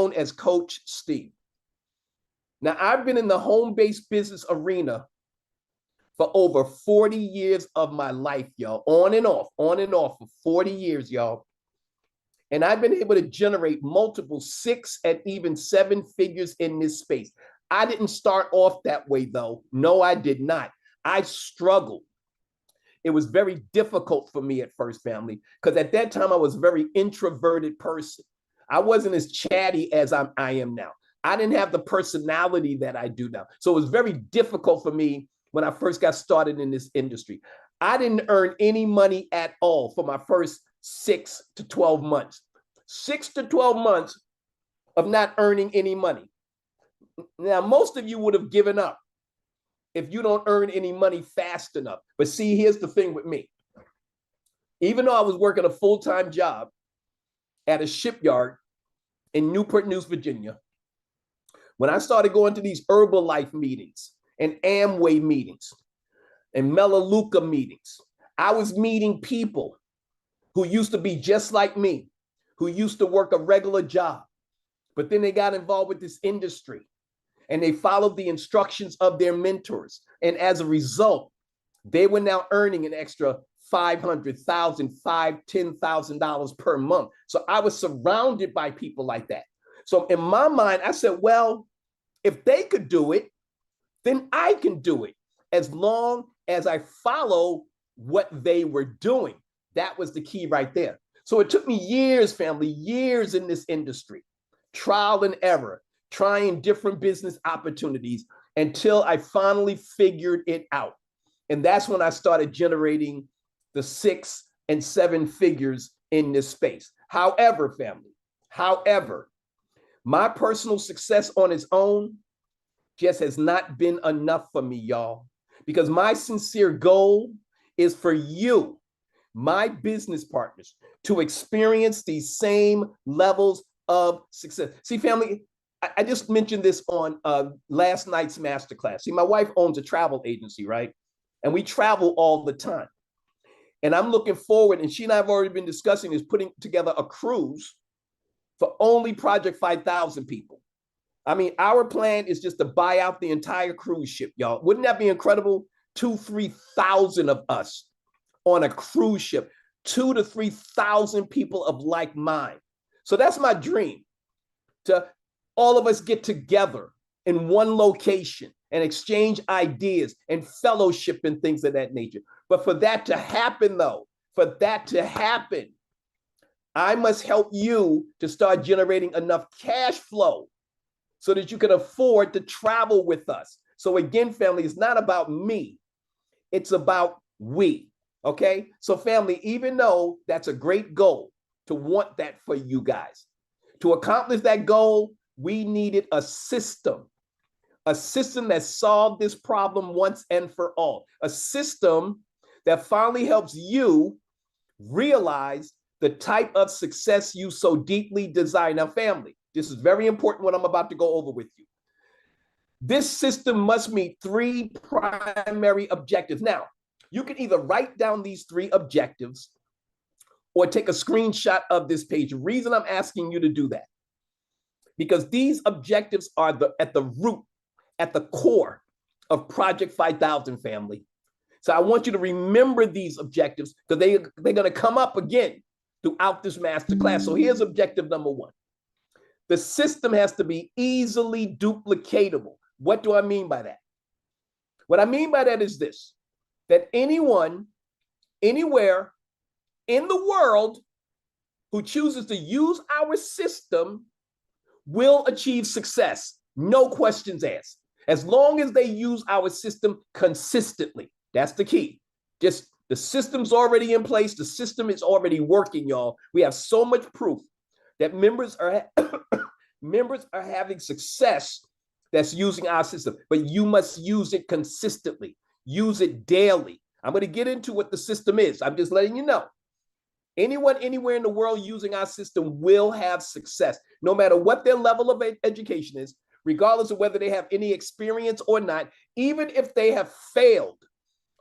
known as Coach Steve. Now, I've been in the home-based business arena for over 40 years of my life, y'all, on and off for 40 years, y'all. And I've been able to generate multiple 6 and even 7 figures in this space. I didn't start off that way, though. No, I did not. I struggled. It was very difficult for me at first, family, because at that time I was a very introverted person. I wasn't as chatty as I am now. I didn't have the personality that I do now. So it was very difficult for me when I first got started in this industry. I didn't earn any money at all for my first 6 to 12 months. 6 to 12 months of not earning any money. Now, most of you would have given up if you don't earn any money fast enough. But see, here's the thing with me. Even though I was working a full-time job at a shipyard in Newport News, Virginia, when I started going to these Herbalife meetings and Amway meetings and Melaleuca meetings, I was meeting people who used to be just like me, who used to work a regular job, but then they got involved with this industry and they followed the instructions of their mentors. And as a result, they were now earning an extra $500,000, $5,000, $10,000 per month. So I was surrounded by people like that. So in my mind, I said, well, if they could do it, then I can do it as long as I follow what they were doing. That was the key right there. So it took me years, family, years in this industry, trial and error, trying different business opportunities until I finally figured it out. And that's when I started generating the 6 and 7 figures in this space. However, family, my personal success on its own just has not been enough for me, y'all, because my sincere goal is for you, my business partners, to experience these same levels of success. See, family, I just mentioned this on last night's masterclass. See, my wife owns a travel agency, right? And we travel all the time. And I'm looking forward, and she and I have already been discussing this, putting together a cruise for only Project 5000 people. I mean, our plan is just to buy out the entire cruise ship, y'all. Wouldn't that be incredible? 2,000-3,000 of us on a cruise ship, 2,000 to 3,000 people of like mind. So that's my dream, to all of us get together in one location and exchange ideas and fellowship and things of that nature. But for that to happen, though, I must help you to start generating enough cash flow so that you can afford to travel with us. So again, family, it's not about me. It's about we, okay? So family, even though that's a great goal to want that for you guys, to accomplish that goal, we needed a system that solved this problem once and for all, a system that finally helps you realize the type of success you so deeply desire. Now, family, this is very important what I'm about to go over with you. This system must meet 3 primary objectives. Now, you can either write down these 3 objectives or take a screenshot of this page. The reason I'm asking you to do that, because these objectives are at the root, at the core of Project 5000, family. So I want you to remember these objectives because they're going to come up again throughout this masterclass. So here's objective number 1. The system has to be easily duplicatable. What do I mean by that? What I mean by that is this, that anyone, anywhere in the world who chooses to use our system will achieve success. No questions asked. As long as they use our system consistently. That's the key. Just the system's already in place. The system is already working, y'all. We have so much proof that members are having success that's using our system, but you must use it consistently. Use it daily. I'm going to get into what the system is. I'm just letting you know. Anyone, anywhere in the world using our system will have success, no matter what their level of education is, regardless of whether they have any experience or not, even if they have failed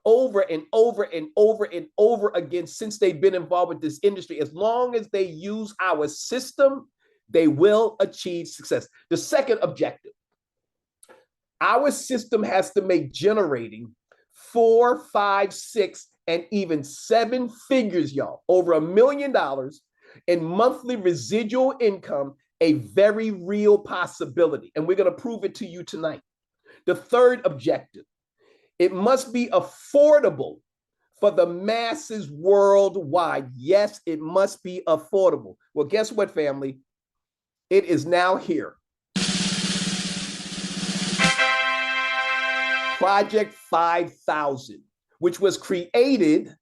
over and over and over and over again since they've been involved with this industry. As long as they use our system, they will achieve success. The second objective, our system has to make generating 4, 5, 6, and even 7 figures, y'all, over $1 million in monthly residual income a very real possibility. And we're going to prove it to you tonight. The third objective, it must be affordable for the masses worldwide. Yes, it must be affordable. Well, guess what, family? It is now here. Project 5000, which was created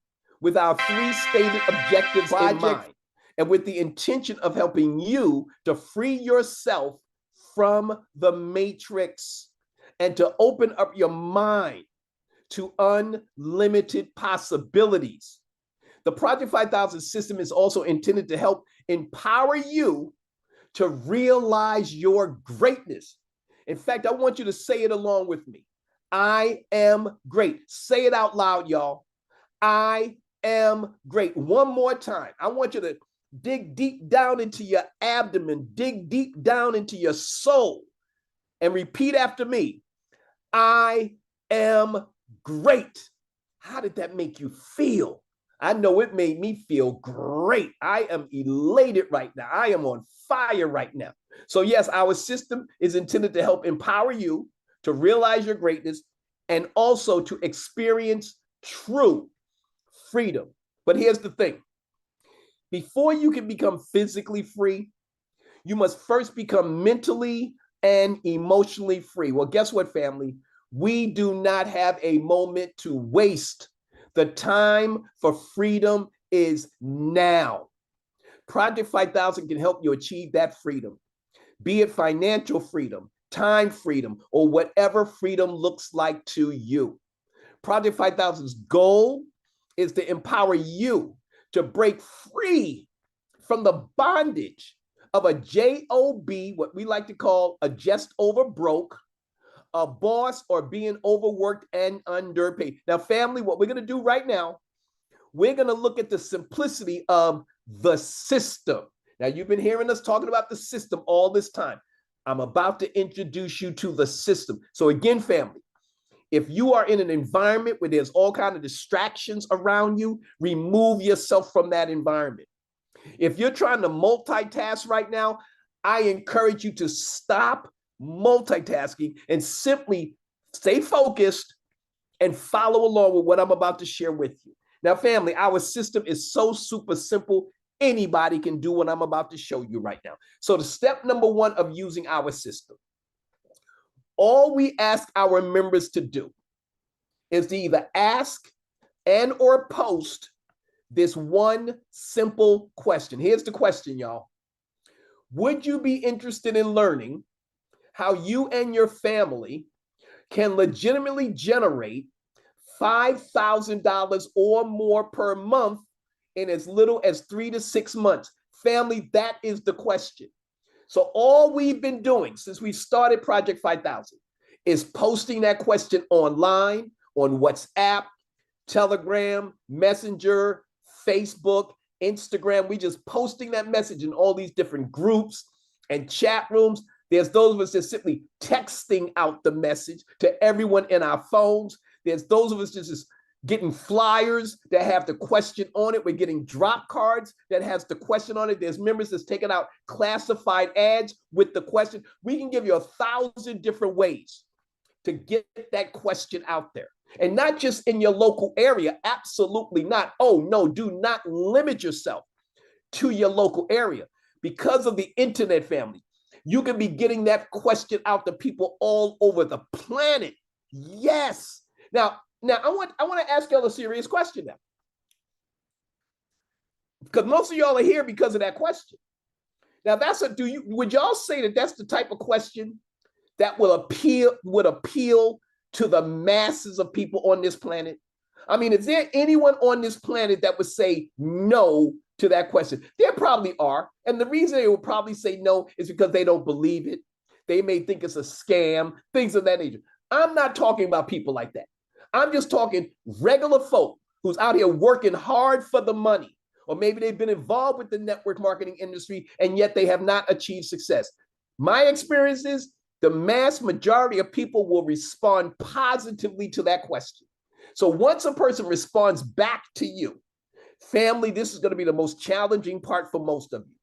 with our 3 stated objectives in mind, and with the intention of helping you to free yourself from the matrix and to open up your mind to unlimited possibilities. The Project 5000 system is also intended to help empower you to realize your greatness. In fact, I want you to say it along with me. I am great. Say it out loud, y'all. I am great. One more time. I want you to dig deep down into your abdomen, dig deep down into your soul, and repeat after me. I am great. How did that make you feel? I know it made me feel great. I am elated right now. I am on fire right now. So yes, our system is intended to help empower you to realize your greatness and also to experience true freedom. But here's the thing. Before you can become physically free, you must first become mentally and emotionally free. Well, guess what, family? We do not have a moment to waste. The time for freedom is now. Project 5000 can help you achieve that freedom, be it financial freedom, time freedom, or whatever freedom looks like to you. Project 5000's goal is to empower you to break free from the bondage of a job, what we like to call a just over broke, a boss, or being overworked and underpaid. Now, family, what we're going to do right now, we're going to look at the simplicity of the system. Now, you've been hearing us talking about the system all this time. I'm about to introduce you to the system. So again, family, if you are in an environment where there's all kinds of distractions around you, remove yourself from that environment. If you're trying to multitask right now, I encourage you to stop multitasking and simply stay focused and follow along with what I'm about to share with you. Now, family, our system is so super simple. Anybody can do what I'm about to show you right now. So the step number 1 of using our system, all we ask our members to do is to either ask and or post this one simple question. Here's the question, y'all. Would you be interested in learning how you and your family can legitimately generate $5,000 or more per month in as little as 3 to 6 months? Family, that is the question. So all we've been doing since we started Project 5000 is posting that question online, on WhatsApp, Telegram, Messenger, Facebook, Instagram. We just posting that message in all these different groups and chat rooms. There's those of us that simply texting out the message to everyone in our phones. There's those of us just getting flyers that have the question on it. We're getting drop cards that has the question on it. There's members that's taking out classified ads with the question. We can give you 1,000 different ways to get that question out there. And not just in your local area. Absolutely not. Oh, no, do not limit yourself to your local area. Because of the internet, family, you can be getting that question out to people all over the planet. Yes. Now I want to ask y'all a serious question now. Because most of y'all are here because of that question. Now, would y'all say that that's the type of question that would appeal to the masses of people on this planet? I mean, is there anyone on this planet that would say no to that question? There probably are. And the reason they will probably say no is because they don't believe it. They may think it's a scam, things of that nature. I'm not talking about people like that. I'm just talking regular folk who's out here working hard for the money, or maybe they've been involved with the network marketing industry and yet they have not achieved success. My experience is the mass majority of people will respond positively to that question. So once a person responds back to you, family, this is going to be the most challenging part for most of you.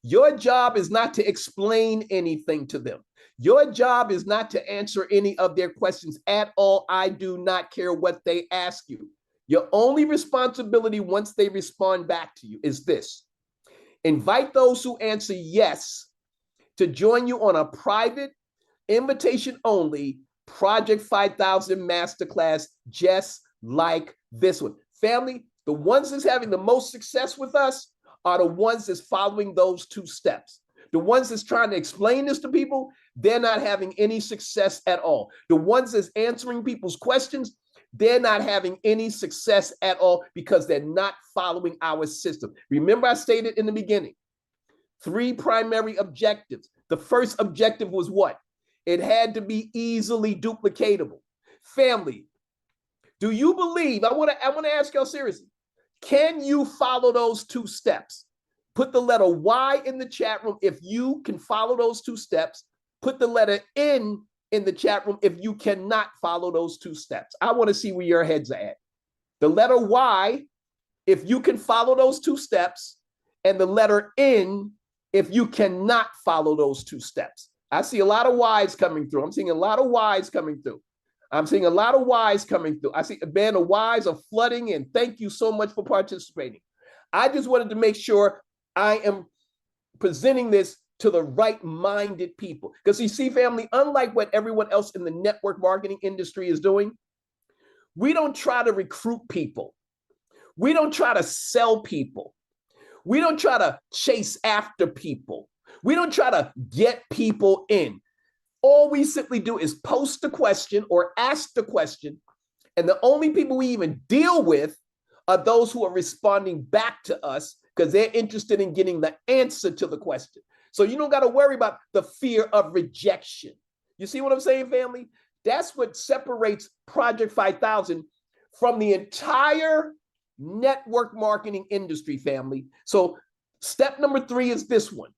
Your job is not to explain anything to them. Your job is not to answer any of their questions at all. I do not care what they ask you. Your only responsibility once they respond back to you is this: invite those who answer yes to join you on a private, invitation only Project 5000 masterclass, just like this one. Family, the ones that's having the most success with us are the ones that's following those two steps. The ones that's trying to explain this to people, they're not having any success at all. The ones that's answering people's questions, they're not having any success at all because they're not following our system. Remember, I stated in the beginning, 3 primary objectives. The first objective was what? It had to be easily duplicatable. Family, do you believe, I want to ask y'all seriously, can you follow those 2 steps? Put the letter Y in the chat room if you can follow those 2 steps. Put the letter N in the chat room if you cannot follow those 2 steps. I want to see where your heads are at. The letter Y, if you can follow those 2 steps, and the letter N, if you cannot follow those 2 steps. I see a lot of Y's coming through. I'm seeing a lot of Y's coming through. I'm seeing a lot of Y's coming through. I see a band of Y's are flooding in. Thank you so much for participating. I just wanted to make sure I am presenting this to the right-minded people. Because you see, family, unlike what everyone else in the network marketing industry is doing, we don't try to recruit people. We don't try to sell people. We don't try to chase after people. We don't try to get people in. All we simply do is post the question or ask the question, and the only people we even deal with are those who are responding back to us because they're interested in getting the answer to the question. So you don't got to worry about the fear of rejection. You see what I'm saying, family? That's what separates Project 5000 from the entire network marketing industry, family. So step number 3 is this one.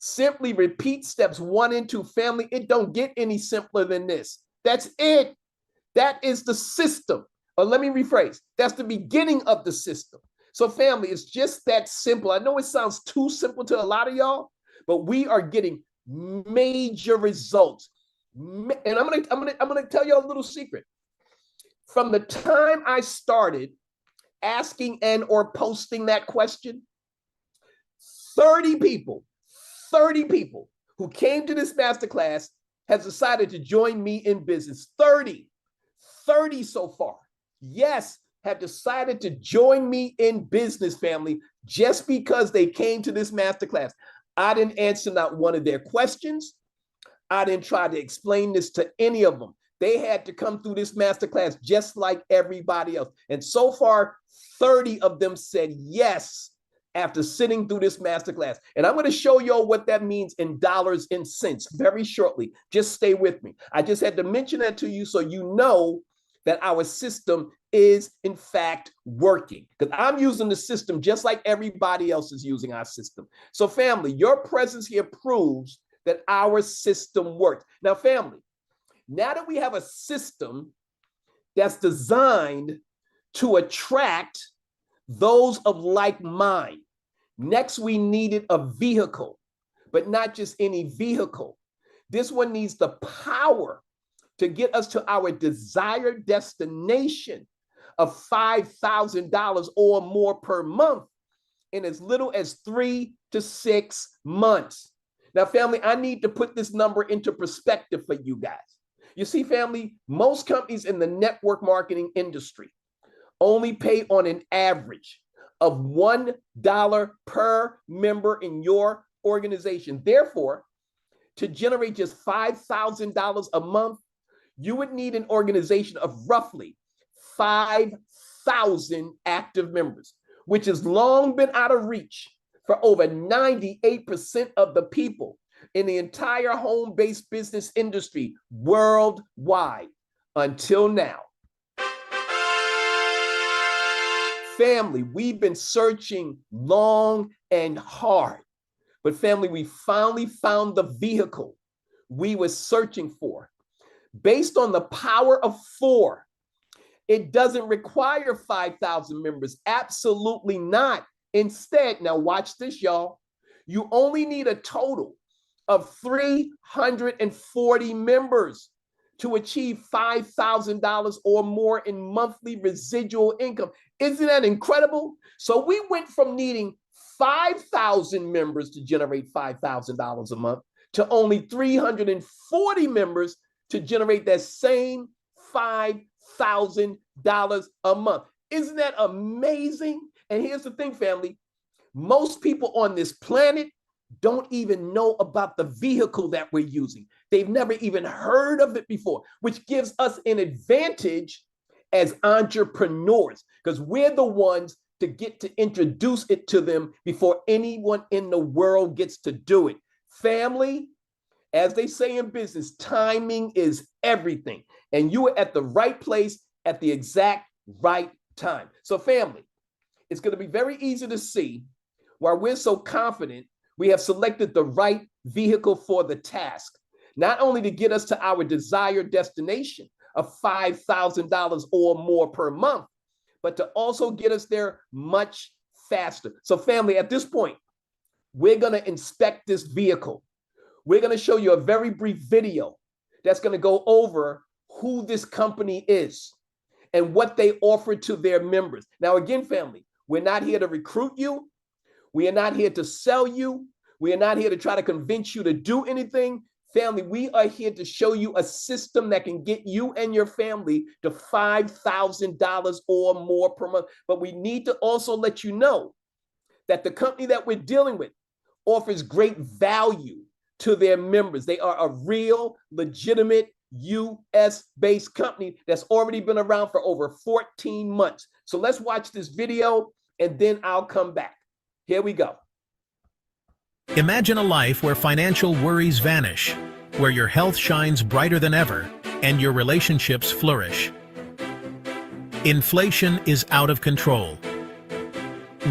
Simply repeat steps 1 and 2. Family, it don't get any simpler than this. That's it. That is the system. Or let me rephrase. That's the beginning of the system. So family, it's just that simple. I know it sounds too simple to a lot of y'all, but we are getting major results. And I'm gonna tell y'all a little secret. From the time I started asking and or posting that question, 30 people who came to this masterclass has decided to join me in business. 30 so far. Yes, have decided to join me in business, family, just because they came to this masterclass. I didn't answer not one of their questions. I didn't try to explain this to any of them. They had to come through this masterclass just like everybody else. And so far, 30 of them said yes after sitting through this masterclass. And I'm going to show y'all what that means in dollars and cents very shortly. Just stay with me. I just had to mention that to you so you know that our system is in fact working, because I'm using the system just like everybody else is using our system. So family, your presence here proves that our system works. Now family, now that we have a system that's designed to attract those of like mind, next we needed a vehicle, but not just any vehicle. This one needs the power to get us to our desired destination of $5,000 or more per month in as little as 3 to 6 months. Now, family, I need to put this number into perspective for you guys. You see, family, most companies in the network marketing industry only pay on an average of $1 per member in your organization. Therefore, to generate just $5,000 a month, you would need an organization of roughly 5,000 active members, which has long been out of reach for over 98% of the people in the entire home-based business industry worldwide until now. Family, we've been searching long and hard, but family, we finally found the vehicle we were searching for. Based on the power of 4, it doesn't require 5,000 members. Absolutely not. Instead, now watch this, y'all. You only need a total of 340 members to achieve $5,000 or more in monthly residual income. Isn't that incredible? So we went from needing 5,000 members to generate $5,000 a month to only 340 members to generate that same $5,000 a month. Isn't that amazing? And here's the thing, family. Most people on this planet don't even know about the vehicle that we're using. They've never even heard of it before, which gives us an advantage as entrepreneurs, because we're the ones to get to introduce it to them before anyone in the world gets to do it. Family, as they say in business, timing is everything. And you are at the right place at the exact right time. So family, it's going to be very easy to see why we're so confident we have selected the right vehicle for the task, not only to get us to our desired destination of $5,000 or more per month, but to also get us there much faster. So family, at this point, we're going to inspect this vehicle. We're going to show you a very brief video that's going to go over who this company is and what they offer to their members. Now, again, family, we're not here to recruit you. We are not here to sell you. We are not here to try to convince you to do anything. Family, we are here to show you a system that can get you and your family to $5,000 or more per month. But we need to also let you know that the company that we're dealing with offers great value to their members. They are a real, legitimate, US-based company that's already been around for over 14 months. So let's watch this video and then I'll come back. Here we go. Imagine a life where financial worries vanish, where your health shines brighter than ever, and your relationships flourish. Inflation is out of control.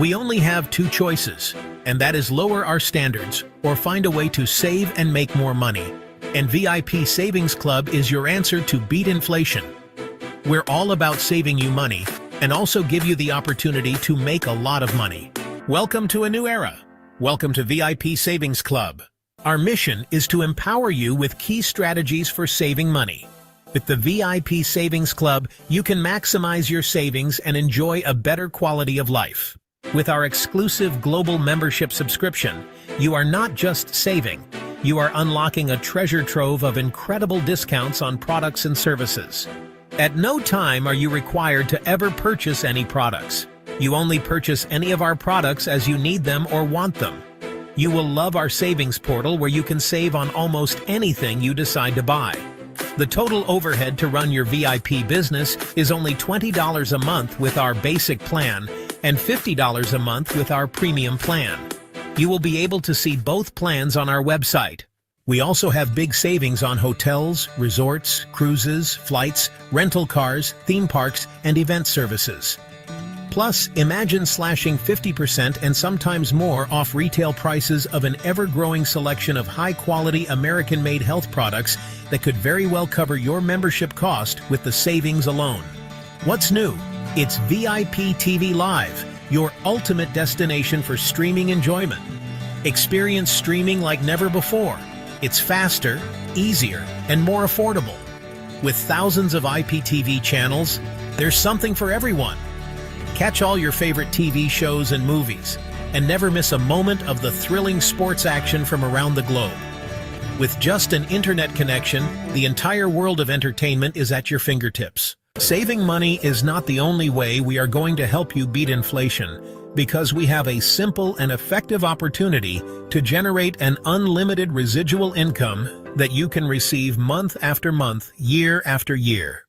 We only have 2 choices, and that is lower our standards or find a way to save and make more money. And VIP Savings Club is your answer to beat inflation. We're all about saving you money and also give you the opportunity to make a lot of money. Welcome to a new era. Welcome to VIP Savings Club. Our mission is to empower you with key strategies for saving money. With the VIP Savings Club, you can maximize your savings and enjoy a better quality of life. With our exclusive global membership subscription, you are not just saving, you are unlocking a treasure trove of incredible discounts on products and services. At no time are you required to ever purchase any products. You only purchase any of our products as you need them or want them. You will love our savings portal where you can save on almost anything you decide to buy. The total overhead to run your VIP business is only $20 a month with our basic plan and $50 a month with our premium plan. You will be able to see both plans on our website. We also have big savings on hotels, resorts, cruises, flights, rental cars, theme parks, and event services. Plus, imagine slashing 50% and sometimes more off retail prices of an ever-growing selection of high-quality American-made health products that could very well cover your membership cost with the savings alone. What's new? It's VIP TV Live, your ultimate destination for streaming enjoyment. Experience streaming like never before. It's faster, easier, and more affordable. With thousands of IPTV channels, there's something for everyone. Catch all your favorite TV shows and movies, and never miss a moment of the thrilling sports action from around the globe. With just an internet connection, the entire world of entertainment is at your fingertips. Saving money is not the only way we are going to help you beat inflation, because we have a simple and effective opportunity to generate an unlimited residual income that you can receive month after month, year after year.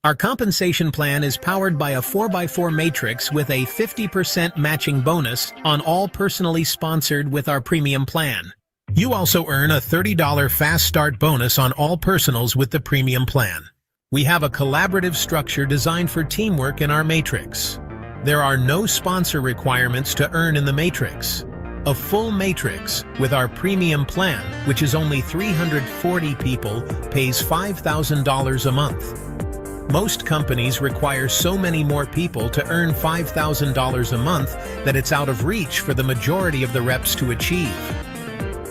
Our compensation plan is powered by a 4x4 matrix with a 50% matching bonus on all personally sponsored with our premium plan. You also earn a $30 fast start bonus on all personals with the premium plan. We have a collaborative structure designed for teamwork in our matrix. There are no sponsor requirements to earn in the Matrix. A full Matrix with our premium plan, which is only 340 people, pays $5,000 a month. Most companies require so many more people to earn $5,000 a month that it's out of reach for the majority of the reps to achieve.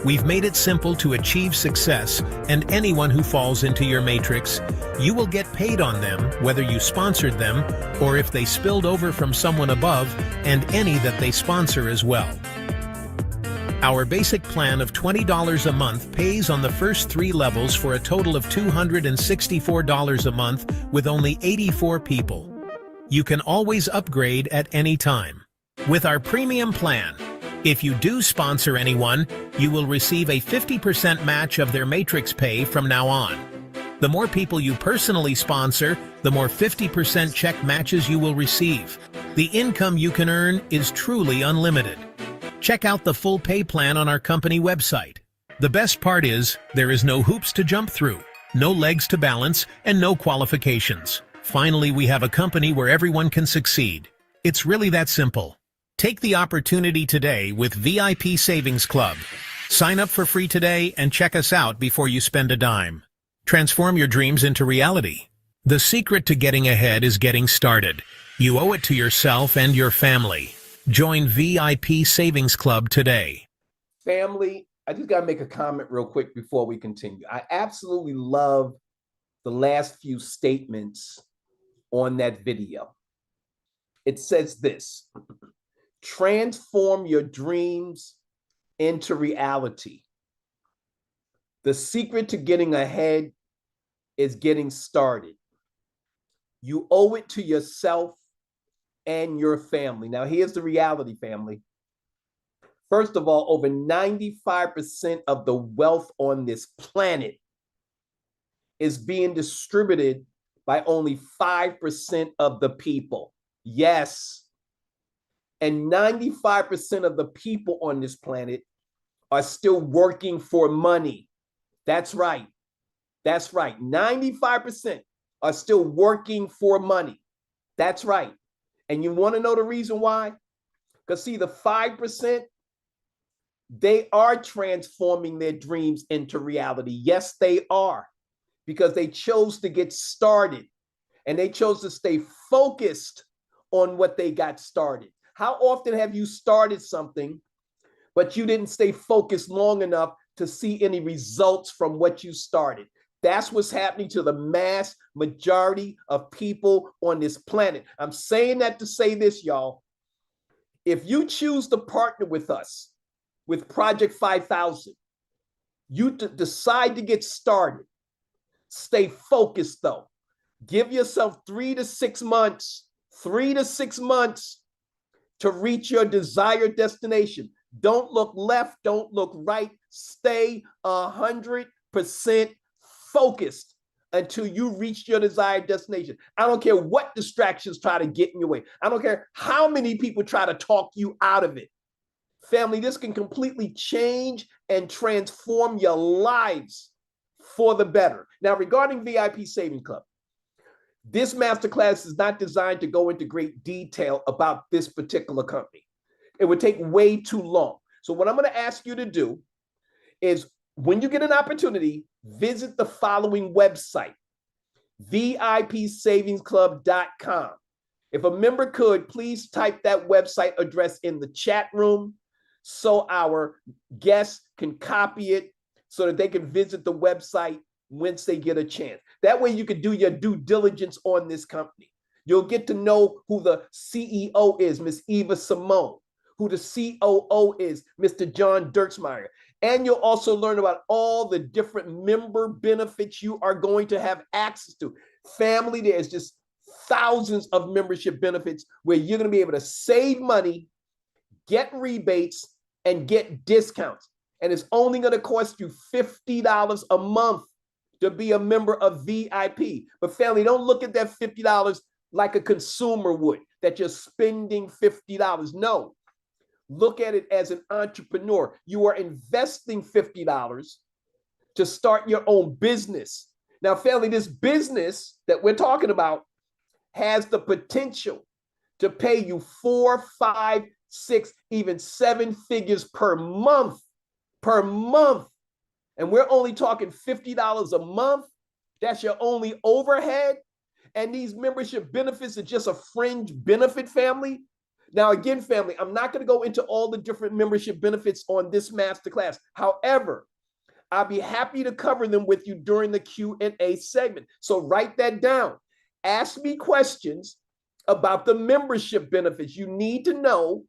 We've made it simple to achieve success, and anyone who falls into your matrix, you will get paid on them whether you sponsored them or if they spilled over from someone above, and any that they sponsor as well. Our basic plan of $20 a month pays on the first 3 levels for a total of $264 a month with only 84 people. You can always upgrade at any time. With our premium plan, if you do sponsor anyone, you will receive a 50% match of their matrix pay from now on. The more people you personally sponsor, the more 50% check matches you will receive. The income you can earn is truly unlimited. Check out the full pay plan on our company website. The best part is, there is no hoops to jump through, no legs to balance, and no qualifications. Finally, we have a company where everyone can succeed. It's really that simple. Take the opportunity today with VIP Savings Club. Sign up for free today and check us out before you spend a dime. Transform your dreams into reality. The secret to getting ahead is getting started. You owe it to yourself and your family. Join VIP Savings Club today. Family, I just got to make a comment real quick before we continue. I absolutely love the last few statements on that video. It says this: transform your dreams into reality. The secret to getting ahead is getting started. You owe it to yourself and your family. Now, here's the reality, family. First of all, over 95% of the wealth on this planet is being distributed by only 5% of the people. Yes. And 95% of the people on this planet are still working for money. That's right. That's right. 95% are still working for money. That's right. And you want to know the reason why? Because see, the 5%, they are transforming their dreams into reality. Yes, they are. Because they chose to get started and they chose to stay focused on what they got started. How often have you started something, but you didn't stay focused long enough to see any results from what you started? That's what's happening to the mass majority of people on this planet. I'm saying that to say this, y'all. If you choose to partner with us, with Project 5000, you decide to get started. Stay focused, though. Give yourself 3 to 6 months, 3 to 6 months to reach your desired destination. Don't look left, don't look right. Stay 100% focused until you reach your desired destination. I don't care what distractions try to get in your way. I don't care how many people try to talk you out of it. Family, this can completely change and transform your lives for the better. Now, regarding VIP Savings Club, this masterclass is not designed to go into great detail about this particular company. It would take way too long. So what I'm going to ask you to do is, when you get an opportunity, visit the following website, VIPSavingsClub.com. If a member could, please type that website address in the chat room so our guests can copy it so that they can visit the website once they get a chance. That way you can do your due diligence on this company. You'll get to know who the CEO is, Miss Eva Simone, who the COO is, Mr. John Dirksmeyer. And you'll also learn about all the different member benefits you are going to have access to. Family, there's just thousands of membership benefits where you're going to be able to save money, get rebates, and get discounts. And it's only going to cost you $50 a month to be a member of VIP. But family, don't look at that $50 like a consumer would, that you're spending $50. No, look at it as an entrepreneur. You are investing $50 to start your own business. Now, family, this business that we're talking about has the potential to pay you 4, 5, 6, even 7 figures per month. Per month. And we're only talking $50 a month. That's your only overhead. And these membership benefits are just a fringe benefit, family. Now, again, family, I'm not going to go into all the different membership benefits on this masterclass. However, I'll be happy to cover them with you during the Q&A segment. So write that down. Ask me questions about the membership benefits. You need to know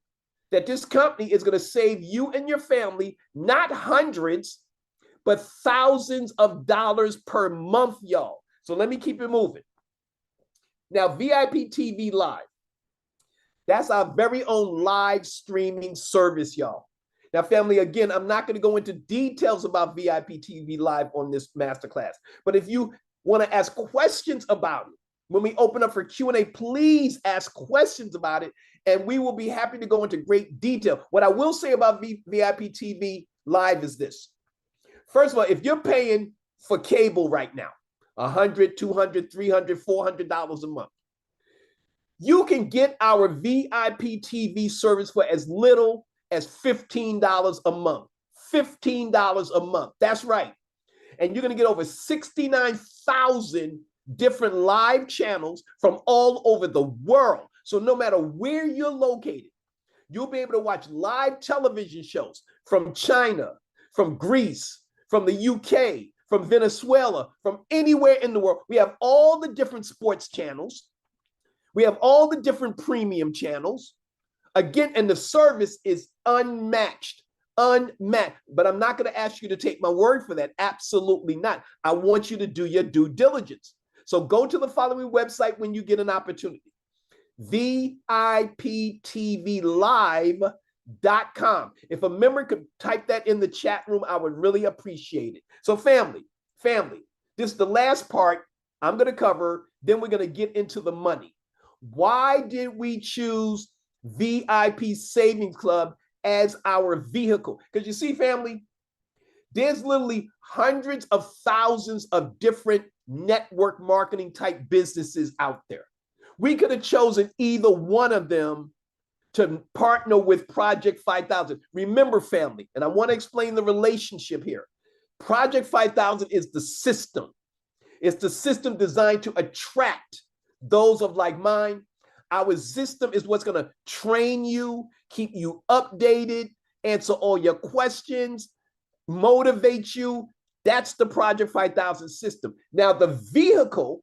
that this company is going to save you and your family not hundreds, but thousands of dollars per month, y'all. So let me keep it moving. Now, VIP TV Live. That's our very own live streaming service, y'all. Now, family, again, I'm not going to go into details about VIP TV Live on this masterclass, but if you want to ask questions about it, when we open up for Q&A, please ask questions about it, and we will be happy to go into great detail. What I will say about VIP TV Live is this. First of all, if you're paying for cable right now, $100, $200, $300, $400 a month, you can get our VIP TV service for as little as $15 a month. $15 a month. That's right. And you're going to get over 69,000 different live channels from all over the world. So no matter where you're located, you'll be able to watch live television shows from China, from Greece, from the UK, from Venezuela, from anywhere in the world. We have all the different sports channels. We have all the different premium channels. Again, and the service is unmatched, unmatched. But I'm not going to ask you to take my word for that. Absolutely not. I want you to do your due diligence. So go to the following website when you get an opportunity. VIPTVlive.com. If a member could type that in the chat room, I would really appreciate it. So family, this is the last part I'm going to cover. Then we're going to get into the money. Why did we choose VIP Savings Club as our vehicle? Because you see, family, there's literally hundreds of thousands of different network marketing type businesses out there. We could have chosen either one of them to partner with Project 5000. Remember, family, and I want to explain the relationship here. Project 5000 is the system. It's the system designed to attract those of like mind. Our system is what's going to train you, keep you updated, answer all your questions, motivate you. That's the Project 5000 system. Now, the vehicle,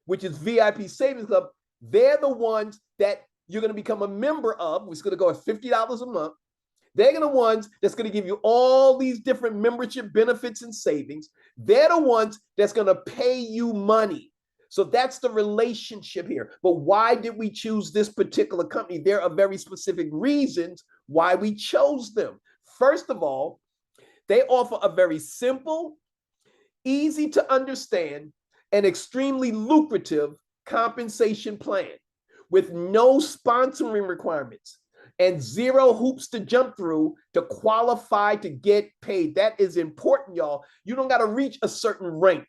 which is VIP Savings Club, they're the ones that you're going to become a member of, which is going to go at $50 a month. They're the ones that's going to give you all these different membership benefits and savings. They're the ones that's going to pay you money. So that's the relationship here. But why did we choose this particular company? There are very specific reasons why we chose them. First of all, they offer a very simple, easy to understand, and extremely lucrative compensation plan with no sponsoring requirements and zero hoops to jump through to qualify to get paid. That is important, y'all. You don't got to reach a certain rank.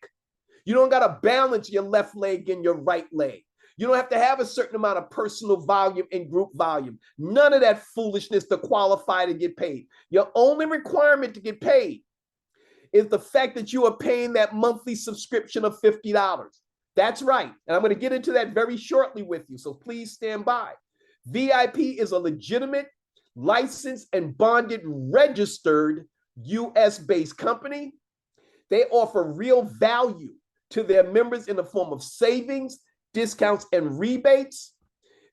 You don't got to balance your left leg and your right leg. You don't have to have a certain amount of personal volume and group volume. None of that foolishness to qualify to get paid. Your only requirement to get paid is the fact that you are paying that monthly subscription of $50. That's right. And I'm going to get into that very shortly with you. So please stand by. VIP is a legitimate, licensed, and bonded, registered US-based company. They offer real value to their members in the form of savings, discounts, and rebates.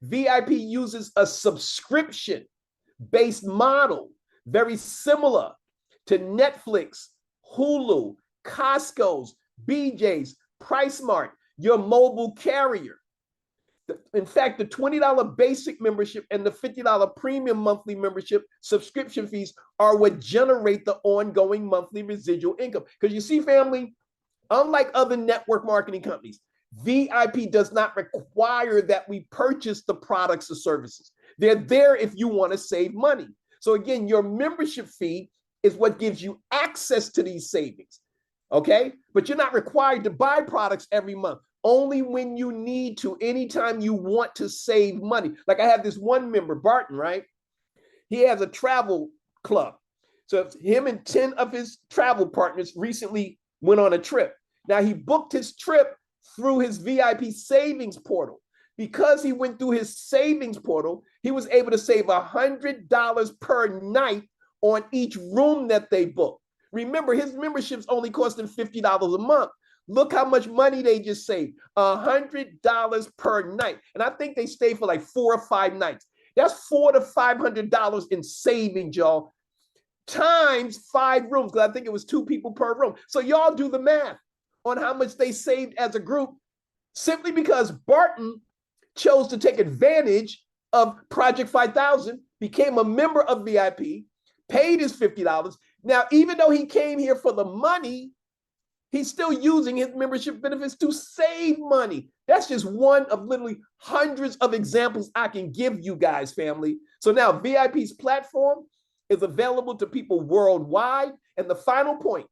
VIP uses a subscription-based model, very similar to Netflix, Hulu, Costco's, BJ's, PriceSmart, your mobile carrier. In fact, the $20 basic membership and the $50 premium monthly membership subscription fees are what generate the ongoing monthly residual income. Because you see, family, unlike other network marketing companies, VIP does not require that we purchase the products or services. They're there if you want to save money. So again, your membership fee is what gives you access to these savings. Okay? But you're not required to buy products every month. only when you need to, anytime you want to save money. Like I have this one member, Barton, right? He has a travel club. So him and 10 of his travel partners recently went on a trip. Now he booked his trip through his VIP savings portal. Because he went through his savings portal, he was able to save $100 per night on each room that they booked. Remember, his memberships only cost him $50 a month. Look how much money they just saved, $100 per night. And I think they stayed for like 4 or 5 nights. That's $400 to $500 in savings, y'all, times 5 rooms, because I think it was 2 people per room. So y'all do the math on how much they saved as a group, simply because Barton chose to take advantage of Project 5000, became a member of VIP, paid his $50. Now, even though he came here for the money, he's still using his membership benefits to save money. That's just one of literally hundreds of examples I can give you guys, family. So now VIP's platform is available to people worldwide. And the final point,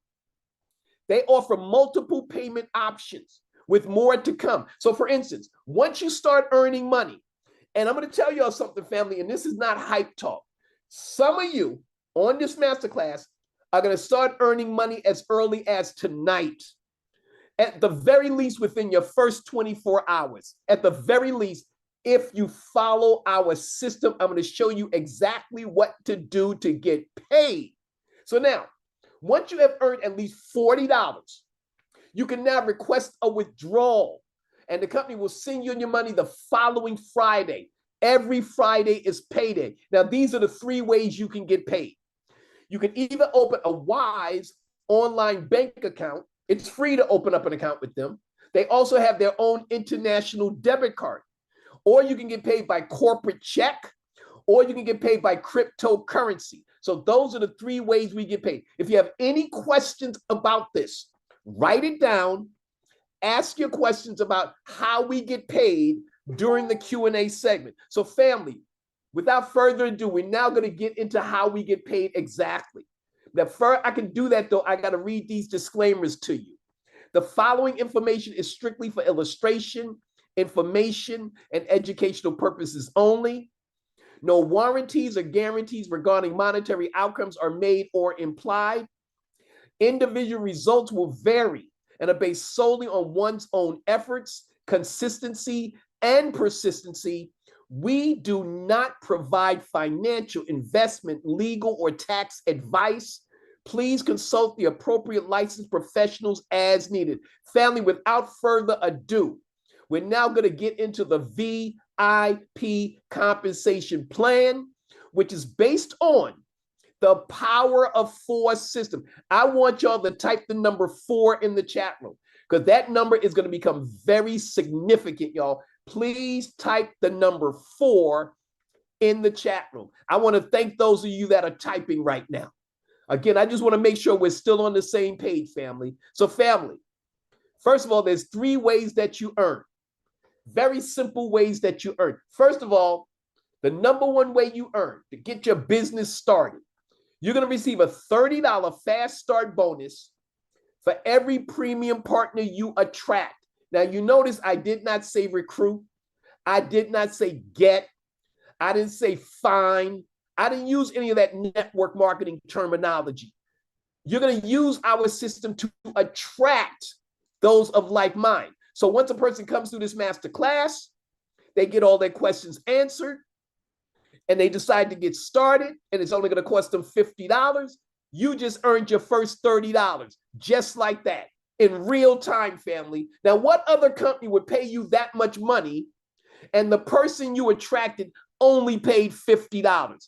they offer multiple payment options with more to come. So for instance, once you start earning money, and I'm going to tell y'all something, family, and this is not hype talk. Some of you on this masterclass are going to start earning money as early as tonight. At the very least, within your first 24 hours. At the very least, if you follow our system, I'm going to show you exactly what to do to get paid. So now, once you have earned at least $40, you can now request a withdrawal, and the company will send you your money the following Friday. Every Friday is payday. Now, these are the 3 ways you can get paid. You can either open a Wise online bank account. It's free to open up an account with them. They also have their own international debit card. Or you can get paid by corporate check, or you can get paid by cryptocurrency. So those are the 3 ways we get paid. If you have any questions about this, write it down. Ask your questions about how we get paid during the Q&A segment. So family, without further ado, we're now going to get into how we get paid exactly. Now, first, I can do that, though. I got to read these disclaimers to you. The following information is strictly for illustration, information, and educational purposes only. No warranties or guarantees regarding monetary outcomes are made or implied. Individual results will vary and are based solely on one's own efforts, consistency, and persistency. We do not provide financial, investment, legal, or tax advice. Please consult the appropriate licensed professionals as needed. Family, without further ado, we're now going to get into the VIP compensation plan, which is based on the Power of 4 system. I want y'all to type the number 4 in the chat room, because that number is going to become very significant, y'all. Please type the number 4 in the chat room. I want to thank those of you that are typing right now. Again, I just want to make sure we're still on the same page, family. So family, first of all, there's 3 ways that you earn. Very simple ways that you earn. First of all, the number 1 way you earn to get your business started, you're going to receive a $30 fast start bonus for every premium partner you attract. Now, you notice I did not say recruit. I did not say get. I didn't say find. I didn't use any of that network marketing terminology. You're going to use our system to attract those of like mind. So once a person comes through this master class, they get all their questions answered, and they decide to get started, and it's only going to cost them $50. You just earned your first $30, just like that, in real time, family. Now, what other company would pay you that much money, and the person you attracted only paid $50?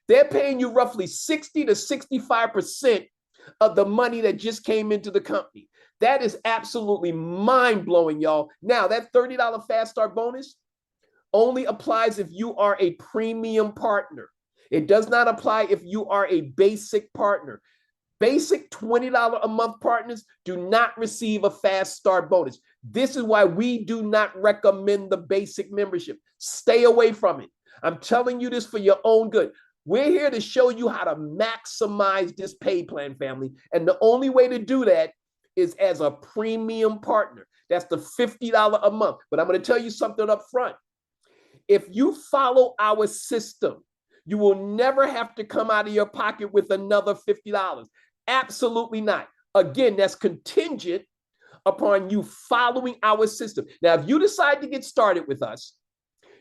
They're paying you roughly 60 to 65% of the money that just came into the company. That is absolutely mind-blowing, y'all. Now, that $30 fast start bonus only applies if you are a premium partner. It does not apply if you are a basic partner. Basic $20 a month partners do not receive a fast start bonus. This is why we do not recommend the basic membership. Stay away from it. I'm telling you this for your own good. We're here to show you how to maximize this pay plan, family. And the only way to do that is as a premium partner. That's the $50 a month. But I'm going to tell you something up front. If you follow our system, you will never have to come out of your pocket with another $50. Absolutely not. Again, that's contingent upon you following our system. Now, if you decide to get started with us,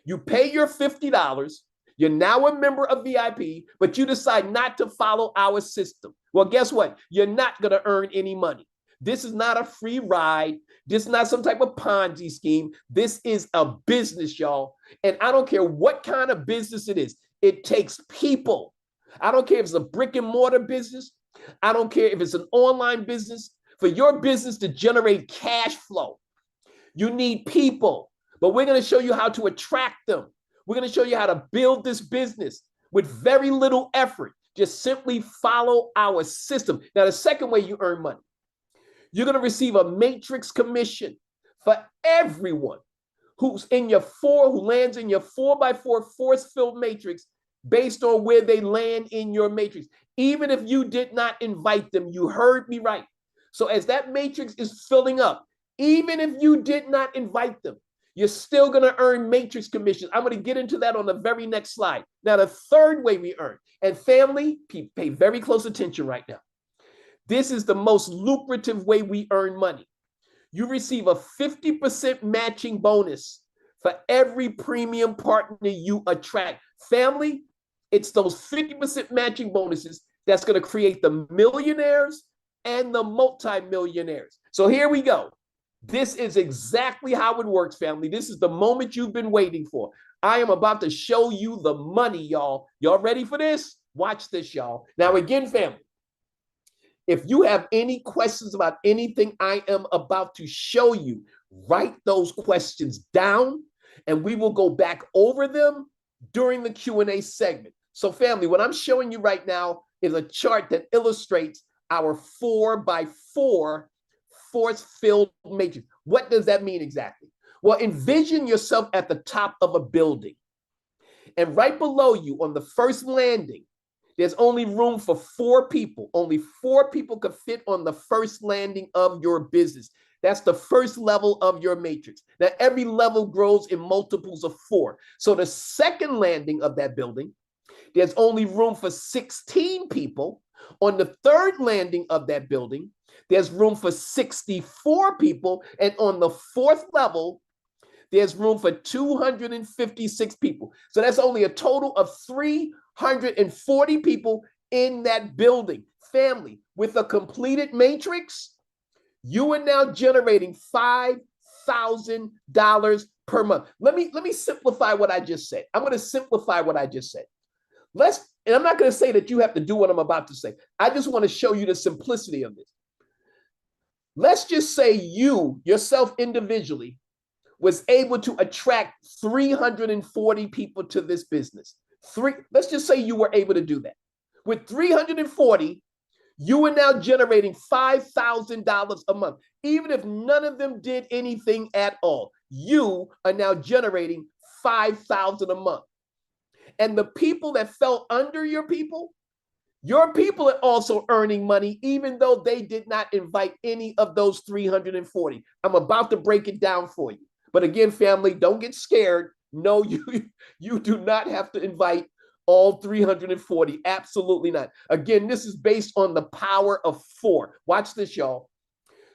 you pay your $50. You're now a member of VIP, but you decide not to follow our system. Well, guess what? You're not going to earn any money. This is not a free ride. This is not some type of Ponzi scheme. This is a business, y'all. And I don't care what kind of business it is. It takes people. I don't care if it's a brick and mortar business. I don't care if it's an online business. For your business to generate cash flow, you need people. But we're going to show you how to attract them. We're going to show you how to build this business with very little effort. Just simply follow our system. Now, the second way you earn money, you're going to receive a matrix commission for everyone who lands in your 4x4 force-filled matrix based on where they land in your matrix. Even if you did not invite them, you heard me right. So as that matrix is filling up, even if you did not invite them, you're still going to earn matrix commissions. I'm going to get into that on the very next slide. Now, the third way we earn, and family, pay very close attention right now. This is the most lucrative way we earn money. You receive a 50% matching bonus for every premium partner you attract. Family, it's those 50% matching bonuses that's going to create the millionaires and the multimillionaires. So here we go. This is exactly how it works, family. This is the moment you've been waiting for. I am about to show you the money, y'all. Y'all ready for this? Watch this, y'all. Now, again, family, if you have any questions about anything I am about to show you, write those questions down, and we will go back over them during the Q&A segment. So, family, what I'm showing you right now is a chart that illustrates our 4x4 force-filled matrix. What does that mean exactly? Well, envision yourself at the top of a building, and right below you on the first landing, there's only room for 4 people. Only 4 people could fit on the first landing of your business. That's the first level of your matrix. Now, every level grows in multiples of 4. So the second landing of that building, there's only room for 16 people. On the third landing of that building, there's room for 64 people. And on the fourth level, there's room for 256 people. So that's only a total of 340 people in that building. Family, with a completed matrix, you are now generating $5,000 per month. Let me simplify what I just said. I'm going to simplify what I just said. And I'm not going to say that you have to do what I'm about to say. I just want to show you the simplicity of this. Let's just say you, yourself individually, was able to attract 340 people to this business. Let's just say you were able to do that. With 340, you are now generating $5,000 a month. Even if none of them did anything at all, you are now generating $5,000 a month. And the people that fell under your people are also earning money, even though they did not invite any of those 340. I'm about to break it down for you. But again, family, don't get scared. No, you do not have to invite all 340. Absolutely not. Again, this is based on the power of 4. Watch this, y'all.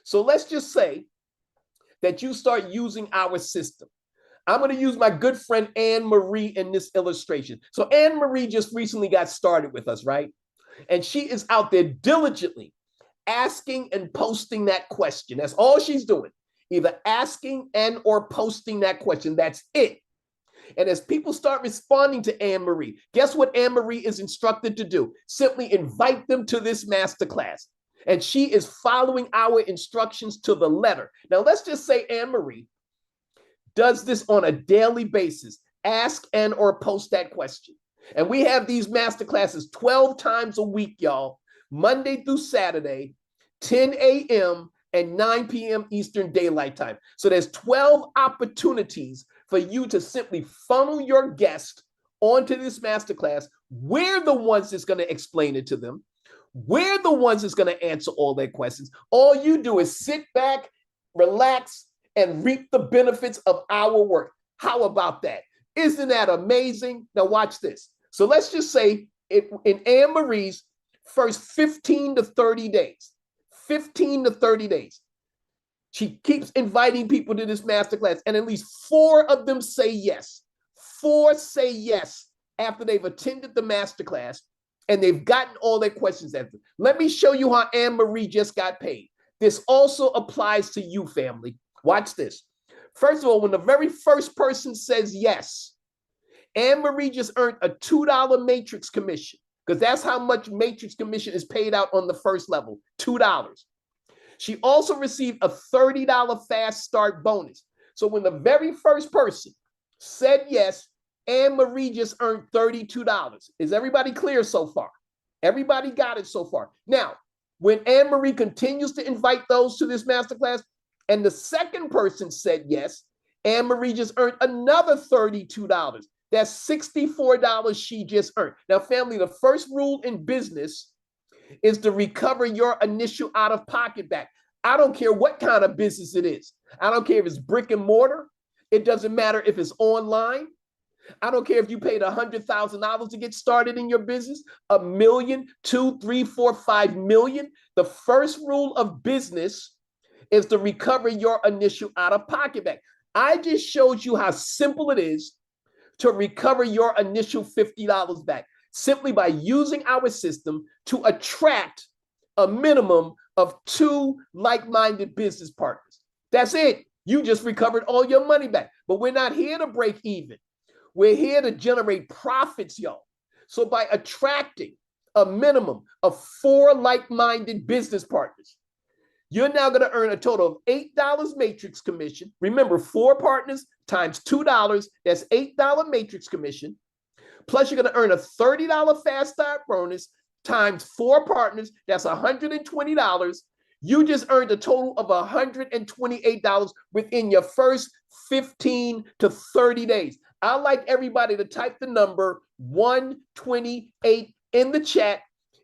So let's just say that you start using our system. I'm going to use my good friend Anne Marie in this illustration. So Anne Marie just recently got started with us, right? And she is out there diligently asking and posting that question. That's all she's doing. Either asking and or posting that question. That's it. And as people start responding to Anne Marie, guess what Anne Marie is instructed to do? Simply invite them to this masterclass. And she is following our instructions to the letter. Now, let's just say Anne Marie does this on a daily basis. Ask and or post that question. And we have these masterclasses 12 times a week, y'all, Monday through Saturday, 10 a.m. and 9 p.m. Eastern Daylight Time. So there's 12 opportunities for you to simply funnel your guest onto this masterclass. We're the ones that's going to explain it to them. We're the ones that's going to answer all their questions. All you do is sit back, relax, and reap the benefits of our work. How about that? Isn't that amazing? Now watch this. So let's just say in Anne Marie's first 15 to 30 days, 15 to 30 days, she keeps inviting people to this masterclass, and at least 4 of them say yes. 4 say yes after they've attended the masterclass and they've gotten all their questions answered. Let me show you how Anne Marie just got paid. This also applies to you, family. Watch this. First of all, when the very first person says yes, Anne Marie just earned a $2 matrix commission, because that's how much matrix commission is paid out on the first level, $2. She also received a $30 fast start bonus. So when the very first person said yes, Anne Marie just earned $32. Is everybody clear so far? Everybody got it so far. Now, when Anne Marie continues to invite those to this masterclass, and the second person said yes, Anne Marie just earned another $32. That's $64 she just earned. Now, family, the first rule in business is to recover your initial out-of-pocket back. I don't care what kind of business it is. I don't care if it's brick and mortar. It doesn't matter if it's online. I don't care if you paid $100,000 to get started in your business, $1 million, 2, 3, 4, 5 million. The first rule of business is to recover your initial out-of-pocket back. I just showed you how simple it is to recover your initial $50 back, simply by using our system to attract a minimum of 2 like-minded business partners. That's it. You just recovered all your money back. But we're not here to break even. We're here to generate profits, y'all. So by attracting a minimum of 4 like-minded business partners, you're now going to earn a total of $8 matrix commission. Remember, 4 partners times $2, that's $8 matrix commission. Plus, you're going to earn a $30 fast start bonus times 4 partners. That's $120. You just earned a total of $128 within your first 15 to 30 days. I'd like everybody to type the number 128 in the chat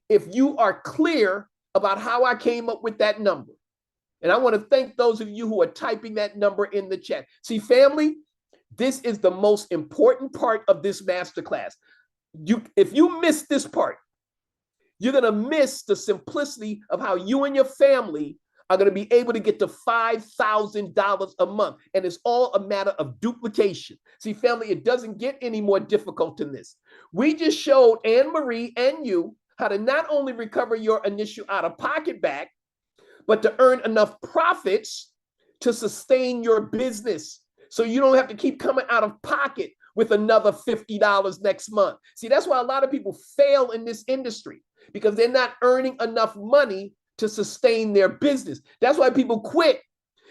if you are clear about how I came up with that number. And I want to thank those of you who are typing that number in the chat. See, family, this is the most important part of this masterclass. If you miss this part, you're going to miss the simplicity of how you and your family are going to be able to get to $5,000 a month. And it's all a matter of duplication. See, family, it doesn't get any more difficult than this. We just showed Anne Marie and you how to not only recover your initial out-of-pocket back, but to earn enough profits to sustain your business. So you don't have to keep coming out of pocket with another $50 next month. See, that's why a lot of people fail in this industry, because they're not earning enough money to sustain their business. That's why people quit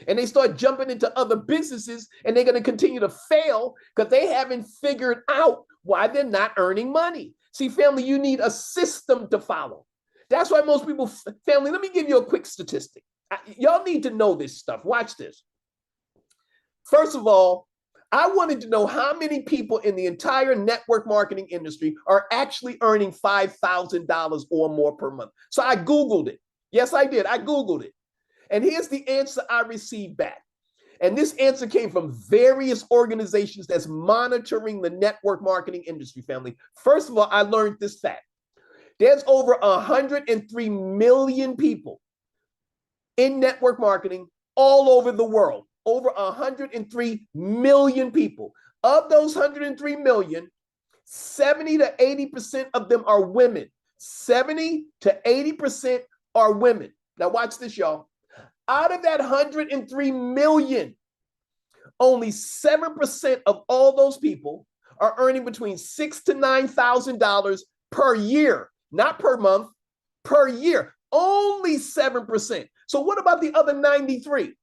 and they start jumping into other businesses, and they're going to continue to fail because they haven't figured out why they're not earning money. See, family, you need a system to follow. That's why most people, family, let me give you a quick statistic. Y'all need to know this stuff. Watch this. First of all, I wanted to know how many people in the entire network marketing industry are actually earning $5,000 or more per month. So I Googled it. Yes, I did. I Googled it. And here's the answer I received back. And this answer came from various organizations that's monitoring the network marketing industry, family. First of all, I learned this fact. There's over 103 million people in network marketing all over the world. Over 103 million people. Of those 103 million, 70 to 80% of them are women. 70 to 80% are women. Now watch this, y'all. Out of that 103 million, only 7% of all those people are earning between $6,000 to $9,000 per year, not per month, per year. Only 7%. So what about the other 93?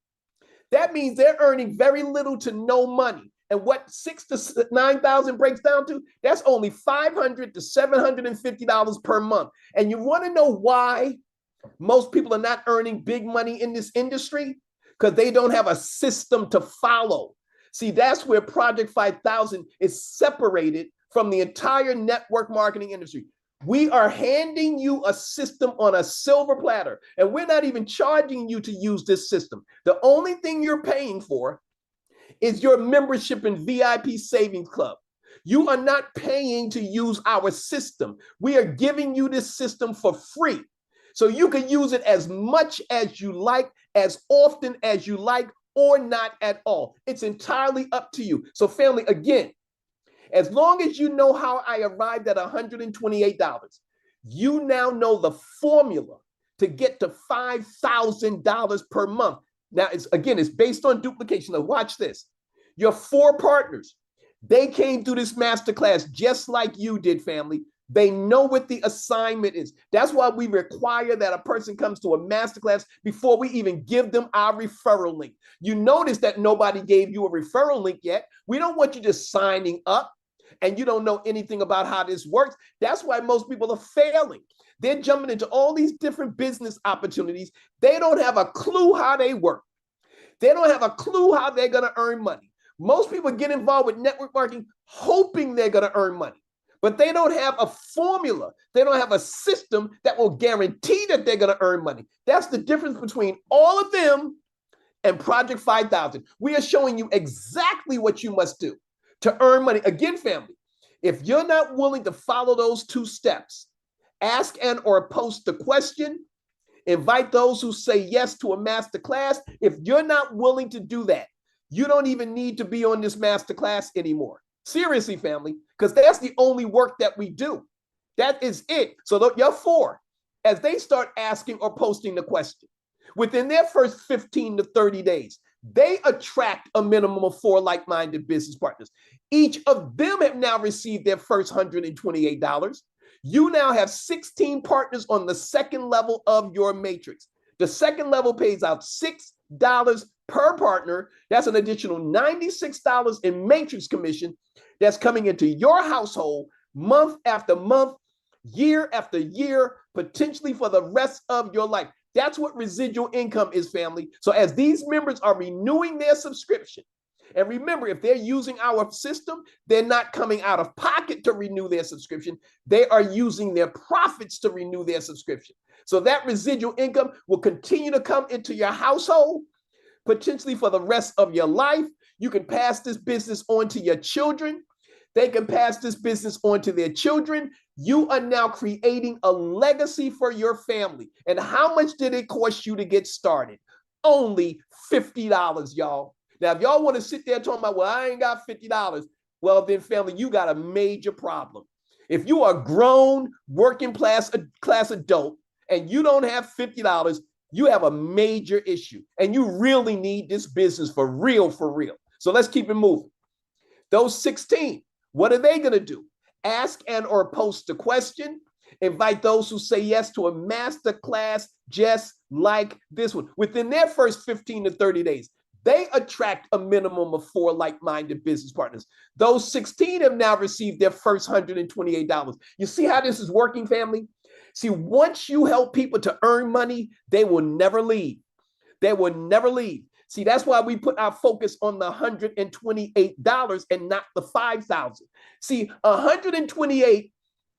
That means they're earning very little to no money. And what $6,000 to $9,000 breaks down to, that's only $500 to $750 per month. And you want to know why most people are not earning big money in this industry? Because they don't have a system to follow. See, that's where Project 5000 is separated from the entire network marketing industry. We are handing you a system on a silver platter, and we're not even charging you to use this system. The only thing you're paying for is your membership in VIP Savings Club. You are not paying to use our system. We are giving you this system for free. So you can use it as much as you like, as often as you like, or not at all. It's entirely up to you. So family, again, as long as you know how I arrived at $128, you now know the formula to get to $5,000 per month. Now, it's based on duplication. Now, watch this. Your 4 partners, they came through this masterclass just like you did, family. They know what the assignment is. That's why we require that a person comes to a masterclass before we even give them our referral link. You notice that nobody gave you a referral link yet. We don't want you just signing up and you don't know anything about how this works. That's why most people are failing. They're jumping into all these different business opportunities. They don't have a clue how they work. They don't have a clue how they're going to earn money. Most people get involved with network marketing hoping they're going to earn money, but they don't have a formula. They don't have a system that will guarantee that they're going to earn money. That's the difference between all of them and Project 5000. We are showing you exactly what you must do to earn money. Again, family, if you're not willing to follow those 2 steps, ask and or post the question, invite those who say yes to a master class. If you're not willing to do that, you don't even need to be on this master class anymore. Seriously, family, because that's the only work that we do. That is it. So your 4, as they start asking or posting the question, within their first 15 to 30 days, they attract a minimum of 4 like-minded business partners. Each of them have now received their first $128. You now have 16 partners on the second level of your matrix. The second level pays out $6 per partner. That's an additional $96 in matrix commission that's coming into your household month after month, year after year, potentially for the rest of your life. That's what residual income is, family. So as these members are renewing their subscription, and remember, if they're using our system, they're not coming out of pocket to renew their subscription. They are using their profits to renew their subscription. So that residual income will continue to come into your household, potentially for the rest of your life. You can pass this business on to your children. They can pass this business on to their children. You are now creating a legacy for your family. And how much did it cost you to get started? Only $50, y'all. Now, if y'all want to sit there talking about, well, I ain't got $50, well, then, family, you got a major problem. If you are a grown, working class adult, and you don't have $50, you have a major issue. And you really need this business for real, for real. So let's keep it moving. Those 16, what are they going to do? Ask and or post a question. Invite those who say yes to a master class just like this one. Within their first 15 to 30 days, they attract a minimum of 4 like-minded business partners. Those 16 have now received their first $128. You see how this is working, family? See, once you help people to earn money, they will never leave. They will never leave. See, that's why we put our focus on the $128 and not the $5,000. See, 128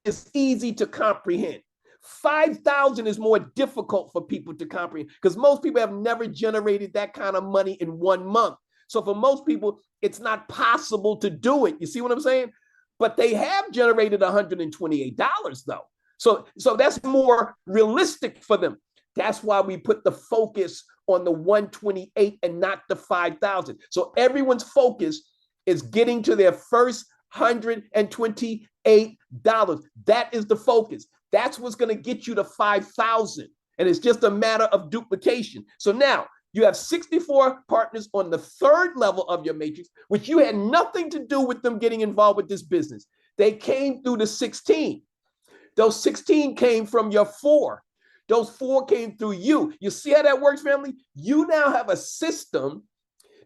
is easy to comprehend. 5,000 is more difficult for people to comprehend because most people have never generated that kind of money in 1 month. So for most people, it's not possible to do it. You see what I'm saying? But they have generated $128 though. So that's more realistic for them. That's why we put the focus on the 128 and not the 5,000. So everyone's focus is getting to their first $128. That is the focus. That's what's going to get you to 5,000. And it's just a matter of duplication. So now you have 64 partners on the third level of your matrix, which you had nothing to do with them getting involved with this business. They came through the 16. Those 16 came from your 4. Those 4 came through you. You see how that works, family? You now have a system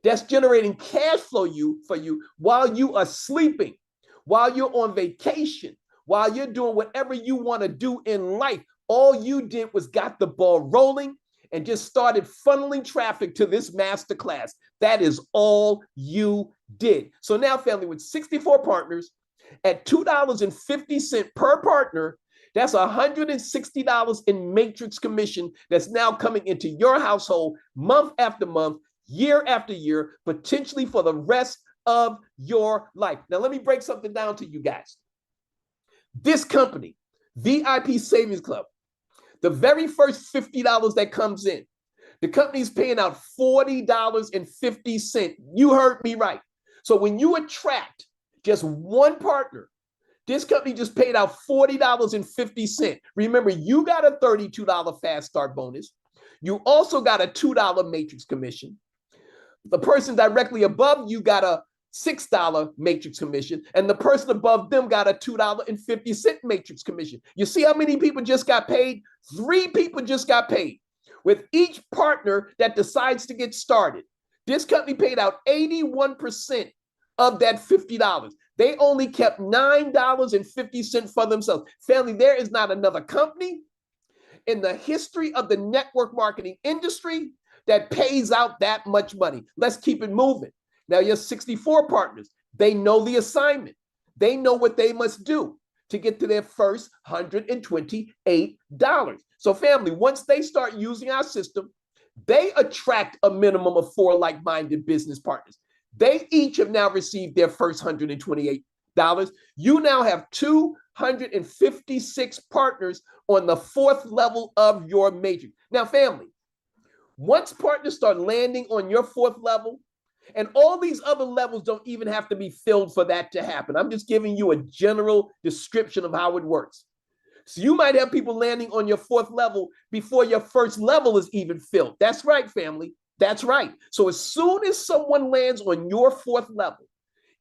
that's generating cash flow for you while you are sleeping, while you're on vacation, while you're doing whatever you want to do in life. All you did was got the ball rolling and just started funneling traffic to this masterclass. That is all you did. So now, family, with 64 partners at $2.50 per partner, That's $160 in matrix commission that's now coming into your household month after month, year after year, potentially for the rest of your life. Now, let me break something down to you guys. This company, VIP Savings Club, the very first $50 that comes in, the company's paying out $40.50. You heard me right. So when you attract just one partner, this company just paid out $40.50. Remember, you got a $32 fast start bonus. You also got a $2 matrix commission. The person directly above you got a $6 matrix commission, and the person above them got a $2.50 matrix commission. You see how many people just got paid? 3 people just got paid. With each partner that decides to get started, this company paid out 81% of that $50. They only kept $9.50 for themselves. Family, there is not another company in the history of the network marketing industry that pays out that much money. Let's keep it moving. Now, your 64 partners, they know the assignment. They know what they must do to get to their first $128. So family, once they start using our system, they attract a minimum of 4 like-minded business partners. They each have now received their first $128. You now have 256 partners on the 4th level of your matrix. Now, family, once partners start landing on your 4th level, and all these other levels don't even have to be filled for that to happen. I'm just giving you a general description of how it works. So you might have people landing on your 4th level before your 1st level is even filled. That's right, family. That's right. So as soon as someone lands on your 4th level,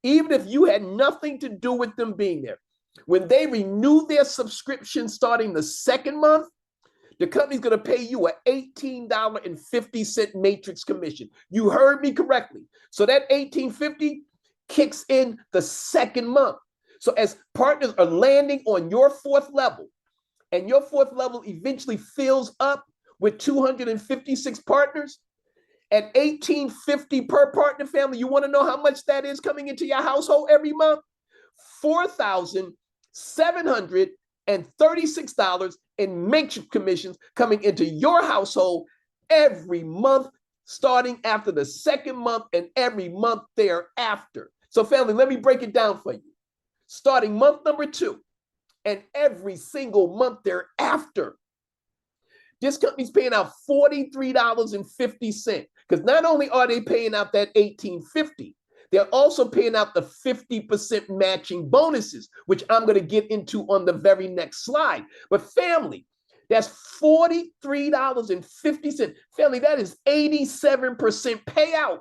even if you had nothing to do with them being there, when they renew their subscription starting the 2nd month, the company's going to pay you an $18.50 matrix commission. You heard me correctly. So that $18.50 kicks in the 2nd month. So as partners are landing on your 4th level, and your 4th level eventually fills up with 256 partners at $18.50 per partner, family, you want to know how much that is coming into your household every month? $4,736 in matrix commissions coming into your household every month, starting after the 2nd month and every month thereafter. So family, let me break it down for you. Starting month number 2 and every single month thereafter, this company's paying out $43.50, because not only are they paying out that $18.50, they're also paying out the 50% matching bonuses, which I'm going to get into on the very next slide. But family, that's $43.50. Family, that is 87% payout.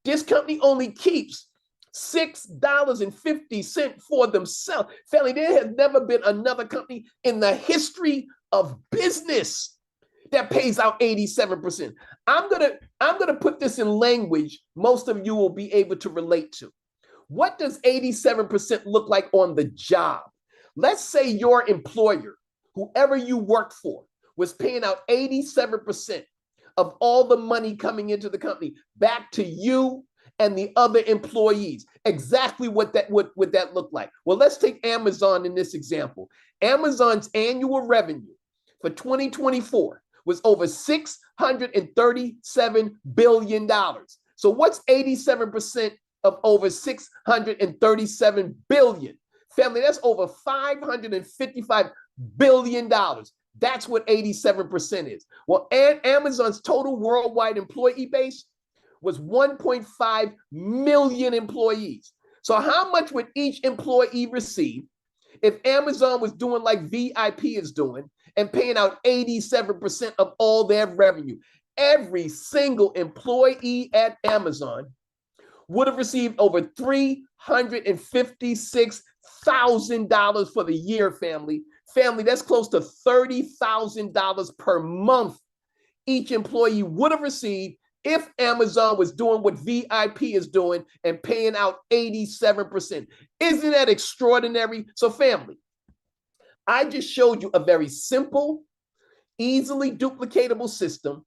This company only keeps $6.50 for themselves. Family, there has never been another company in the history of business that pays out 87%. I'm gonna put this in language most of you will be able to relate to. What does 87% look like on the job? Let's say your employer, whoever you work for, was paying out 87% of all the money coming into the company back to you and the other employees. Exactly what that would that look like? Well, let's take Amazon in this example. Amazon's annual revenue for 2024 was over $637 billion. So what's 87% of over $637 billion? Family, that's over $555 billion. That's what 87% is. Well, Amazon's total worldwide employee base was 1.5 million employees. So how much would each employee receive if Amazon was doing like VIP is doing and paying out 87% of all their revenue? Every single employee at Amazon would have received over $356,000 for the year, family. Family, that's close to $30,000 per month each employee would have received if Amazon was doing what VIP is doing and paying out 87%. Isn't that extraordinary? So family, I just showed you a very simple, easily duplicatable system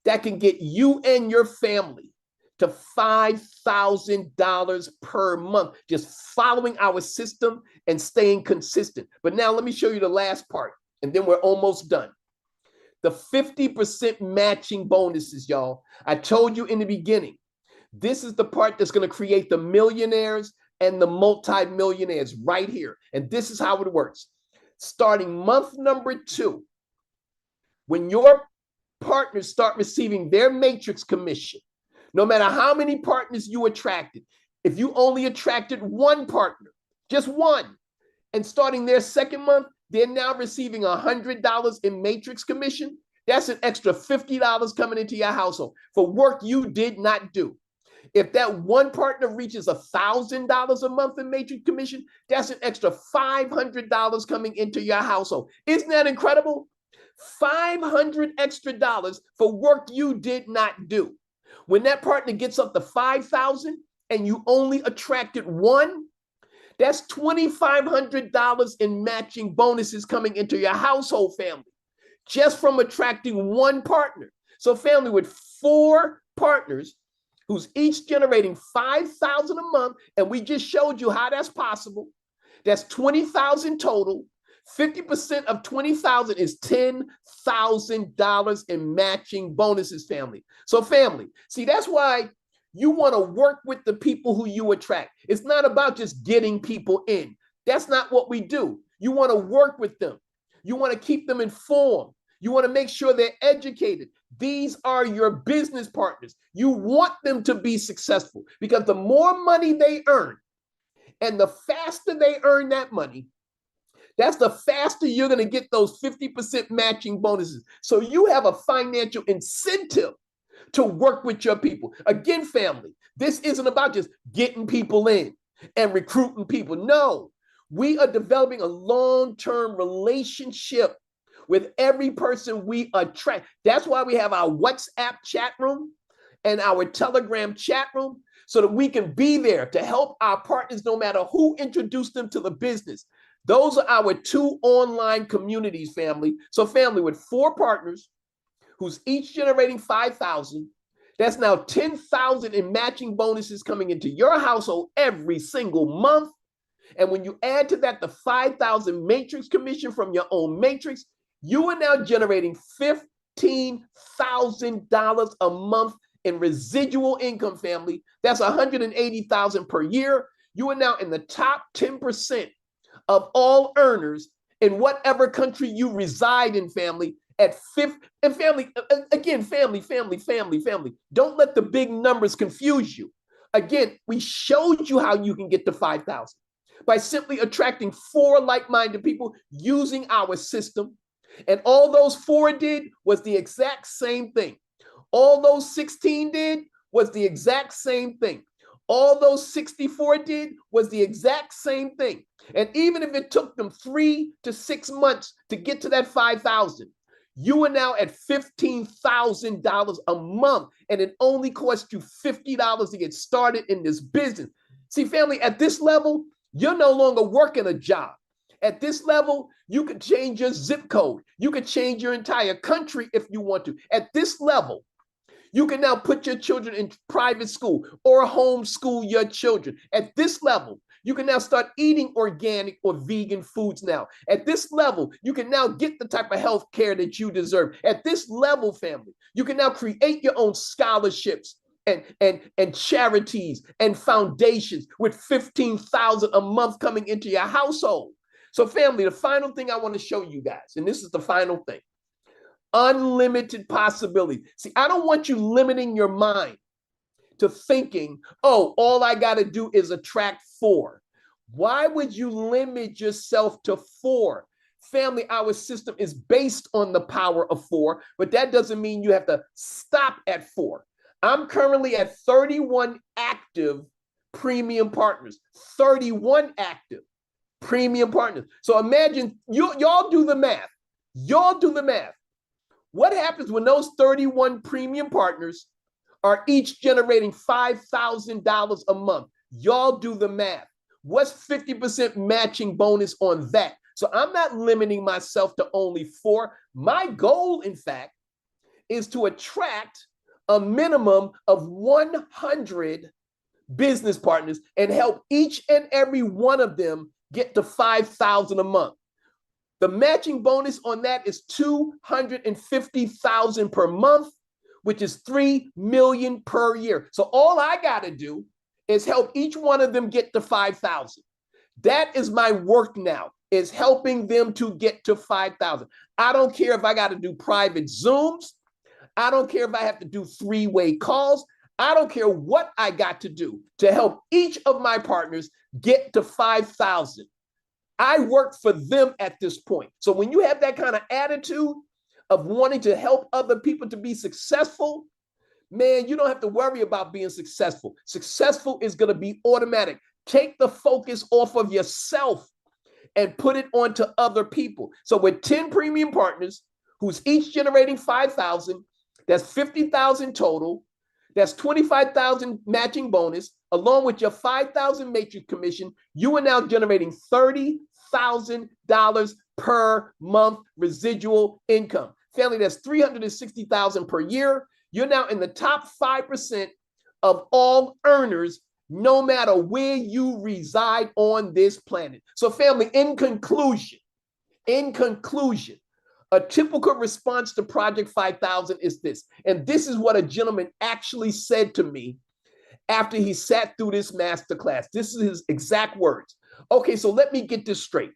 that can get you and your family to $5,000 per month, just following our system and staying consistent. But now let me show you the last part, and then we're almost done. The 50% matching bonuses, y'all. I told you in the beginning, this is the part that's going to create the millionaires and the multi-millionaires right here. And this is how it works. Starting month number 2, when your partners start receiving their matrix commission, no matter how many partners you attracted, if you only attracted one partner, just one, and starting their second month, they're now receiving $100 in matrix commission. That's an extra $50 coming into your household for work you did not do. If that one partner reaches $1,000 a month in matrix commission, that's an extra $500 coming into your household. Isn't that incredible? $500 extra for work you did not do. When that partner gets up to 5,000 and you only attracted one, that's $2,500 in matching bonuses coming into your household, family, just from attracting one partner. So family, with 4 partners who's each generating $5,000 a month, and we just showed you how that's possible. That's $20,000 total. 50% of $20,000 is $10,000 in matching bonuses, family. So family, see, that's why you want to work with the people who you attract. It's not about just getting people in. That's not what we do. You want to work with them. You want to keep them informed. You want to make sure they're educated. These are your business partners. You want them to be successful because the more money they earn and the faster they earn that money, that's the faster you're going to get those 50% matching bonuses. So you have a financial incentive to work with your people. Again, family, this isn't about just getting people in and recruiting people. No, we are developing a long-term relationship with every person we attract. That's why we have our WhatsApp chat room and our Telegram chat room, so that we can be there to help our partners no matter who introduced them to the business. Those are our 2 online communities, family. So family, with 4 partners who's each generating 5,000, that's now 10,000 in matching bonuses coming into your household every single month. And when you add to that the 5,000 matrix commission from your own matrix, you are now generating $15,000 a month in residual income, family. That's $180,000 per year. You are now in the top 10% of all earners in whatever country you reside in, family, at 5th. And family, again, family. Don't let the big numbers confuse you. Again, we showed you how you can get to 5,000 by simply attracting 4 like-minded people using our system. And all those 4 did was the exact same thing. All those 16 did was the exact same thing. All those 64 did was the exact same thing. And even if it took them 3 to 6 months to get to that 5,000, you are now at $15,000 a month, and it only costs you $50 to get started in this business. See, family, at this level, you're no longer working a job. At this level, you could change your zip code. You could change your entire country if you want to. At this level, you can now put your children in private school or homeschool your children. At this level, you can now start eating organic or vegan foods now. At this level, you can now get the type of health care that you deserve. At this level, family, you can now create your own scholarships and charities and foundations with $15,000 a month coming into your household. So family, the final thing I want to show you guys, and this is the final thing, unlimited possibility. See, I don't want you limiting your mind to thinking, oh, all I got to do is attract 4. Why would you limit yourself to 4? Family, our system is based on the power of 4, but that doesn't mean you have to stop at 4. I'm currently at 31 active premium partners, 31 active premium partners. So imagine, y'all do the math. Y'all do the math. What happens when those 31 premium partners are each generating $5,000 a month? Y'all do the math. What's 50% matching bonus on that? So I'm not limiting myself to only 4. My goal, in fact, is to attract a minimum of 100 business partners and help each and every one of them get to 5,000 a month. The matching bonus on that is 250,000 per month, which is 3 million per year. So all I got to do is help each one of them get to 5,000. That is my work now, is helping them to get to 5,000. I don't care if I got to do private Zooms. I don't care if I have to do three-way calls. I don't care what I got to do to help each of my partners get to 5,000. I work for them at this point. So when you have that kind of attitude of wanting to help other people to be successful, man, you don't have to worry about being successful. Successful is going to be automatic. Take the focus off of yourself and put it onto other people. So with 10 premium partners, who's each generating 5,000, that's 50,000 total. That's 25,000 matching bonus, along with your 5,000 matrix commission. You are now generating $30,000 per month residual income. Family, that's 360,000 per year. You're now in the top 5% of all earners, no matter where you reside on this planet. So family, in conclusion, a typical response to Project 5000 is this. And this is what a gentleman actually said to me after he sat through this masterclass. This is his exact words. Okay, so let me get this straight.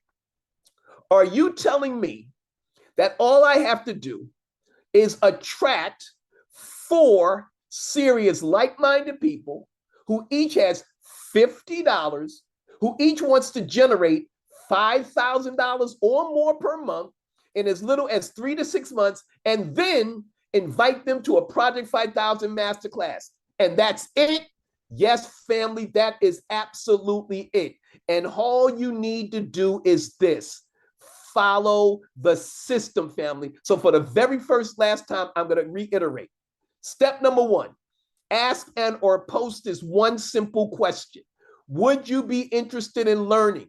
Are you telling me that all I have to do is attract 4 serious, like-minded people who each has $50, who each wants to generate $5,000 or more per month in as little as 3 to 6 months, and then invite them to a Project 5000 masterclass? And that's it? Yes, family, that is absolutely it. And all you need to do is this: follow the system, family. So for the very last time, I'm going to reiterate. Step number 1, ask and or post this one simple question. Would you be interested in learning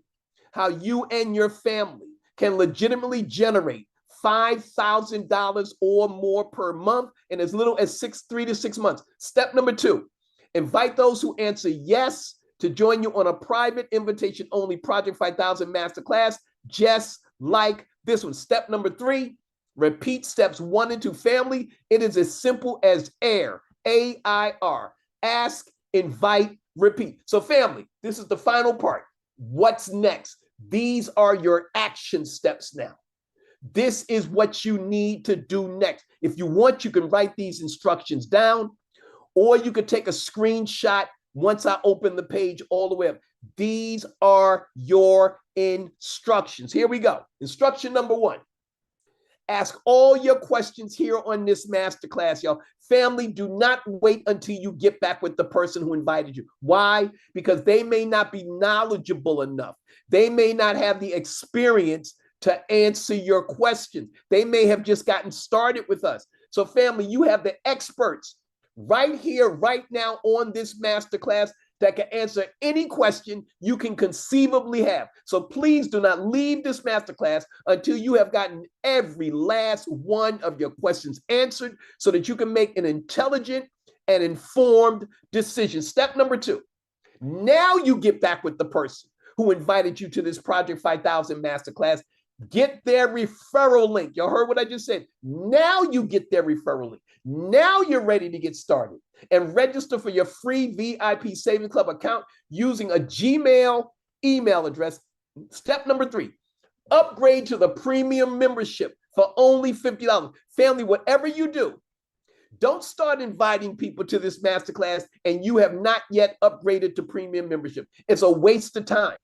how you and your family can legitimately generate $5,000 or more per month in as little as 3 to 6 months? Step number 2, invite those who answer yes to join you on a private invitation-only Project 5000 masterclass, just like this one. Step number 3, repeat steps 1 and 2. Family, it is as simple as AIR, A-I-R, ask, invite, repeat. So family, this is the final part. What's next? These are your action steps now. This is what you need to do next. If you want, you can write these instructions down, or you could take a screenshot once I open the page all the way up. These are your instructions. Here we go. Instruction number 1. Ask all your questions here on this masterclass, y'all. Family, do not wait until you get back with the person who invited you. Why? Because they may not be knowledgeable enough. They may not have the experience to answer your questions. They may have just gotten started with us. So family, you have the experts right here, right now on this masterclass that can answer any question you can conceivably have. So please do not leave this masterclass until you have gotten every last one of your questions answered so that you can make an intelligent and informed decision. Step number 2, now you get back with the person who invited you to this Project 5000 masterclass. Get their referral link. Y'all heard what I just said. Now you get their referral link. Now you're ready to get started and register for your free VIP Savings Club account using a Gmail email address. Step number 3, upgrade to the premium membership for only $50. Family, whatever you do, don't start inviting people to this masterclass and you have not yet upgraded to premium membership. It's a waste of time.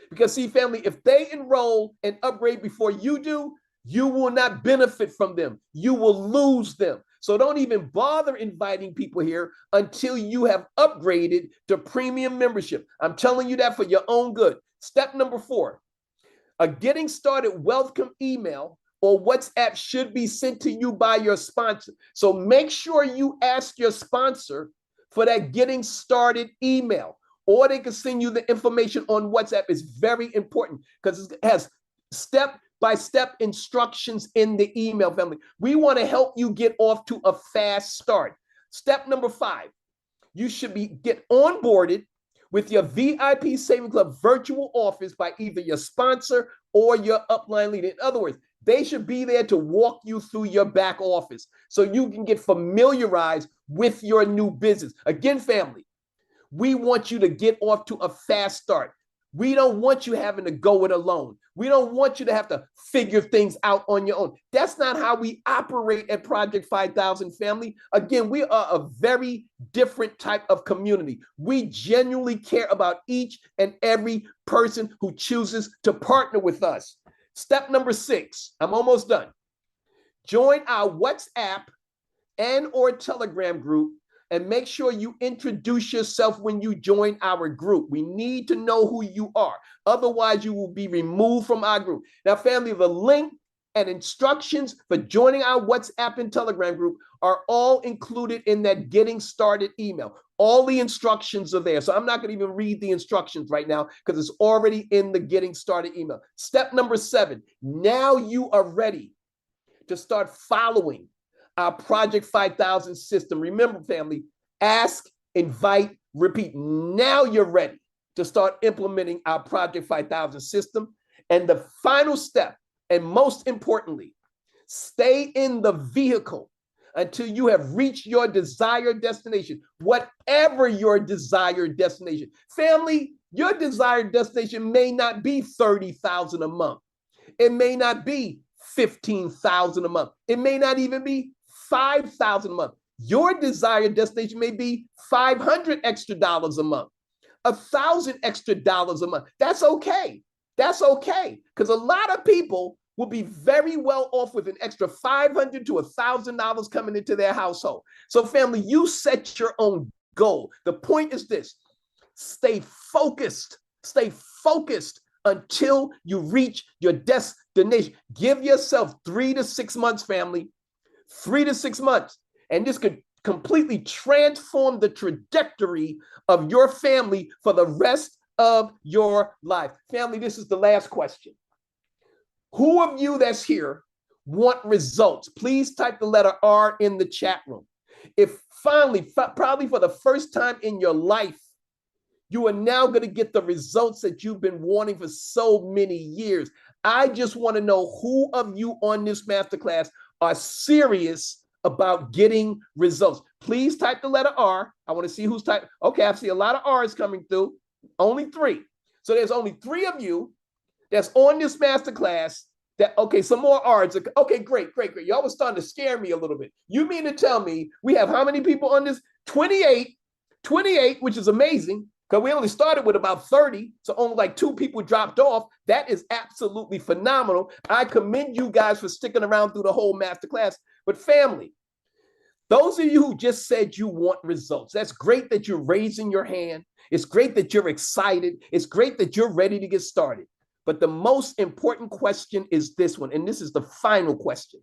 Because see, family, if they enroll and upgrade before you do, you will not benefit from them. You will lose them. So don't even bother inviting people here until you have upgraded to premium membership. I'm telling you that for your own good. Step number 4, a getting started welcome email or WhatsApp should be sent to you by your sponsor. So make sure you ask your sponsor for that getting started email, or they can send you the information on WhatsApp. It's very important because it has step-by-step instructions in the email, family. We want to help you get off to a fast start. Step number 5, you should get onboarded with your VIP Saving Club virtual office by either your sponsor or your upline leader. In other words, they should be there to walk you through your back office so you can get familiarized with your new business. Again, family, we want you to get off to a fast start. We don't want you having to go it alone. We don't want you to have to figure things out on your own. That's not how we operate at Project 5000 family. Again, we are a very different type of community. We genuinely care about each and every person who chooses to partner with us. Step number 6, I'm almost done. Join our WhatsApp and or Telegram group and make sure you introduce yourself when you join our group. We need to know who you are. Otherwise, you will be removed from our group. Now, family, the link and instructions for joining our WhatsApp and Telegram group are all included in that getting started email. All the instructions are there. So I'm not going to even read the instructions right now because it's already in the getting started email. Step number 7, now you are ready to start following our Project 5000 system. Remember, family, ask, invite, repeat. Now you're ready to start implementing our Project 5000 system. And the final step, and most importantly, stay in the vehicle until you have reached your desired destination, whatever your desired destination. Family, your desired destination may not be $30,000 a month. It may not be $15,000 a month. It may not even be $5,000 a month. Your desired destination may be $500 extra a month, $1,000 extra a month. That's okay. That's okay. Because a lot of people will be very well off with an extra $500 to $1,000 coming into their household. So family, you set your own goal. The point is this: stay focused until you reach your destination. Give yourself 3 to 6 months, family. 3 to 6 months. And this could completely transform the trajectory of your family for the rest of your life. Family, this is the last question. Who of you that's here want results? Please type the letter R in the chat room. If finally, probably for the first time in your life, you are now going to get the results that you've been wanting for so many years. I just want to know who of you on this masterclass are serious about getting results. Please type the letter R. I want to see who's typing. Okay, I see a lot of R's coming through. Only 3. So there's only 3 of you that's on this masterclass that, okay, some more R's. Okay, great. Y'all was starting to scare me a little bit. You mean to tell me we have how many people on this? 28, which is amazing. Because we only started with about 30, so only like 2 people dropped off. That is absolutely phenomenal. I commend you guys for sticking around through the whole masterclass. But family, those of you who just said you want results, that's great that you're raising your hand. It's great that you're excited. It's great that you're ready to get started. But the most important question is this one, and this is the final question.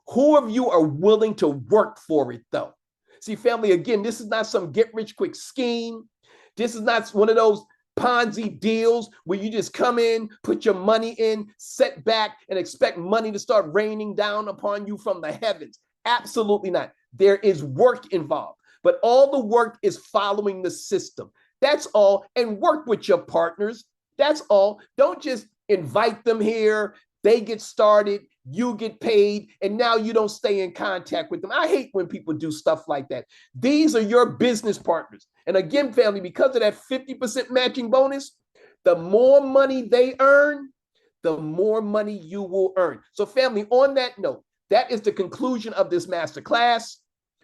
Who of you are willing to work for it, though? See, family, again, this is not some get-rich-quick scheme. This is not one of those Ponzi deals where you just come in, put your money in, sit back, and expect money to start raining down upon you from the heavens. Absolutely not. There is work involved, but all the work is following the system. That's all. And work with your partners. That's all. Don't just invite them here. They get started, you get paid, and now you don't stay in contact with them. I hate when people do stuff like that. These are your business partners. And again, family, because of that 50% matching bonus, the more money they earn, the more money you will earn. So family, on that note, that is the conclusion of this masterclass.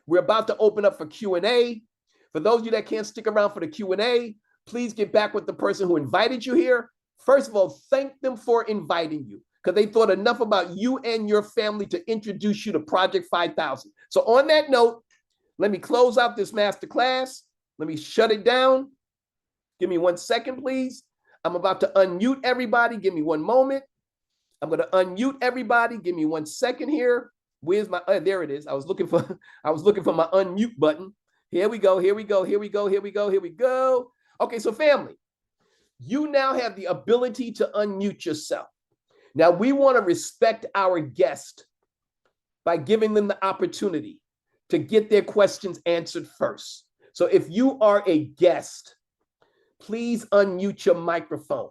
We're about to open up for Q&A. For those of you that can't stick around for the Q&A, please get back with the person who invited you here. First of all, thank them for inviting you, because they thought enough about you and your family to introduce you to Project 5000. So on that note, let me close out this masterclass. Let me shut it down. Give me 1 second, please. I'm about to unmute everybody. Give me 1 moment. I'm going to unmute everybody. Give me 1 second here. Where's my, there it is. I was looking for my unmute button. Here we go. Okay, so family, you now have the ability to unmute yourself. Now, we want to respect our guest by giving them the opportunity to get their questions answered first. So if you are a guest, please unmute your microphone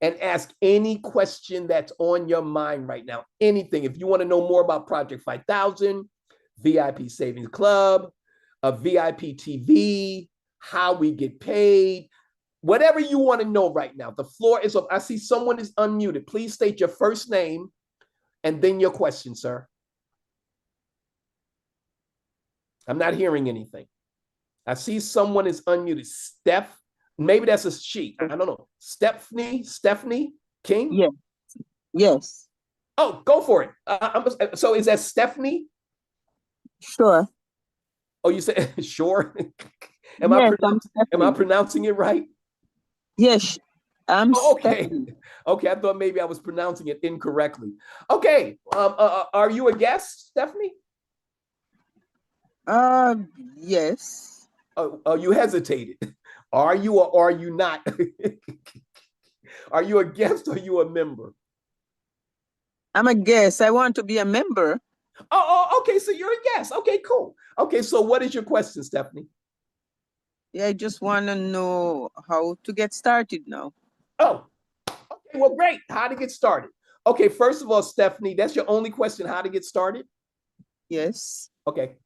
and ask any question that's on your mind right now. Anything. If you want to know more about Project 5000, VIP Savings Club, a VIP TV, how we get paid, whatever you want to know right now, the floor is up. I see someone is unmuted. Please state your first name and then your question, sir. I'm not hearing anything. I see someone is unmuted. Steph, maybe that's a she. I don't know. Stephanie King? Yes. Yes. Oh, go for it. So is that Stephanie? Sure. Oh, you said sure? Am Yes, I pronouncing it right? Yes, I'm okay. Stephanie. Okay, I thought maybe I was pronouncing it incorrectly. Okay, are you a guest, Stephanie? Yes. Oh, you hesitated. Are you or are you not? Are you a guest or are you a member? I'm a guest. I want to be a member. Oh, okay, so you're a guest. Okay, cool. Okay, so what is your question, Stephanie? Yeah, I just want to know how to get started now. Oh, okay, well, great. How to get started. Okay, first of all, Stephanie, that's your only question, how to get started? Yes. Okay.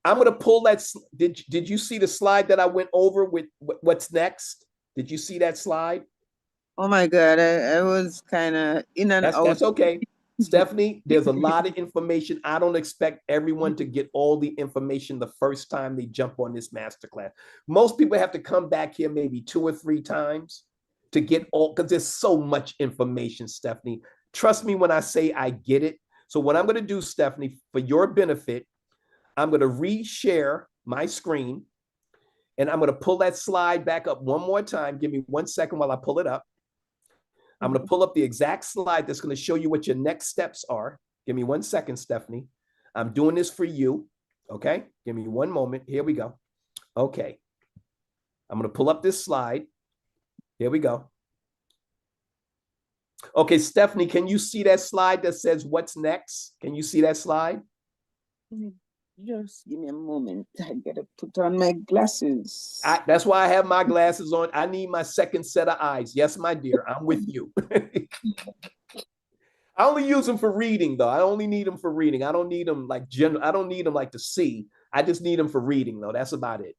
I'm going to pull that. Did you see the slide that I went over with what's next? Did you see that slide? Oh my God, I was kind of in and out. That's okay. Stephanie, there's a lot of information. I don't expect everyone to get all the information the first time they jump on this masterclass. Most people have to come back here maybe 2 or 3 times to get all, because there's so much information, Stephanie. Trust me when I say I get it. So what I'm going to do, Stephanie, for your benefit, I'm going to reshare my screen and I'm going to pull that slide back up one more time. Give me 1 second while I pull it up. I'm going to pull up the exact slide that's going to show you what your next steps are. Give me 1 second, Stephanie. I'm doing this for you. Okay. Give me 1 moment. Here we go. Okay. I'm going to pull up this slide. Here we go. Okay, Stephanie, can you see that slide that says what's next? Can you see that slide? Just give me a moment. I gotta put on my glasses. That's why I have my glasses on. I need my second set of eyes. Yes, my dear, I'm with you. I only use them for reading, though. I only need them for reading. I don't need them like general. I don't need them like to see. I just need them for reading, though. That's about it.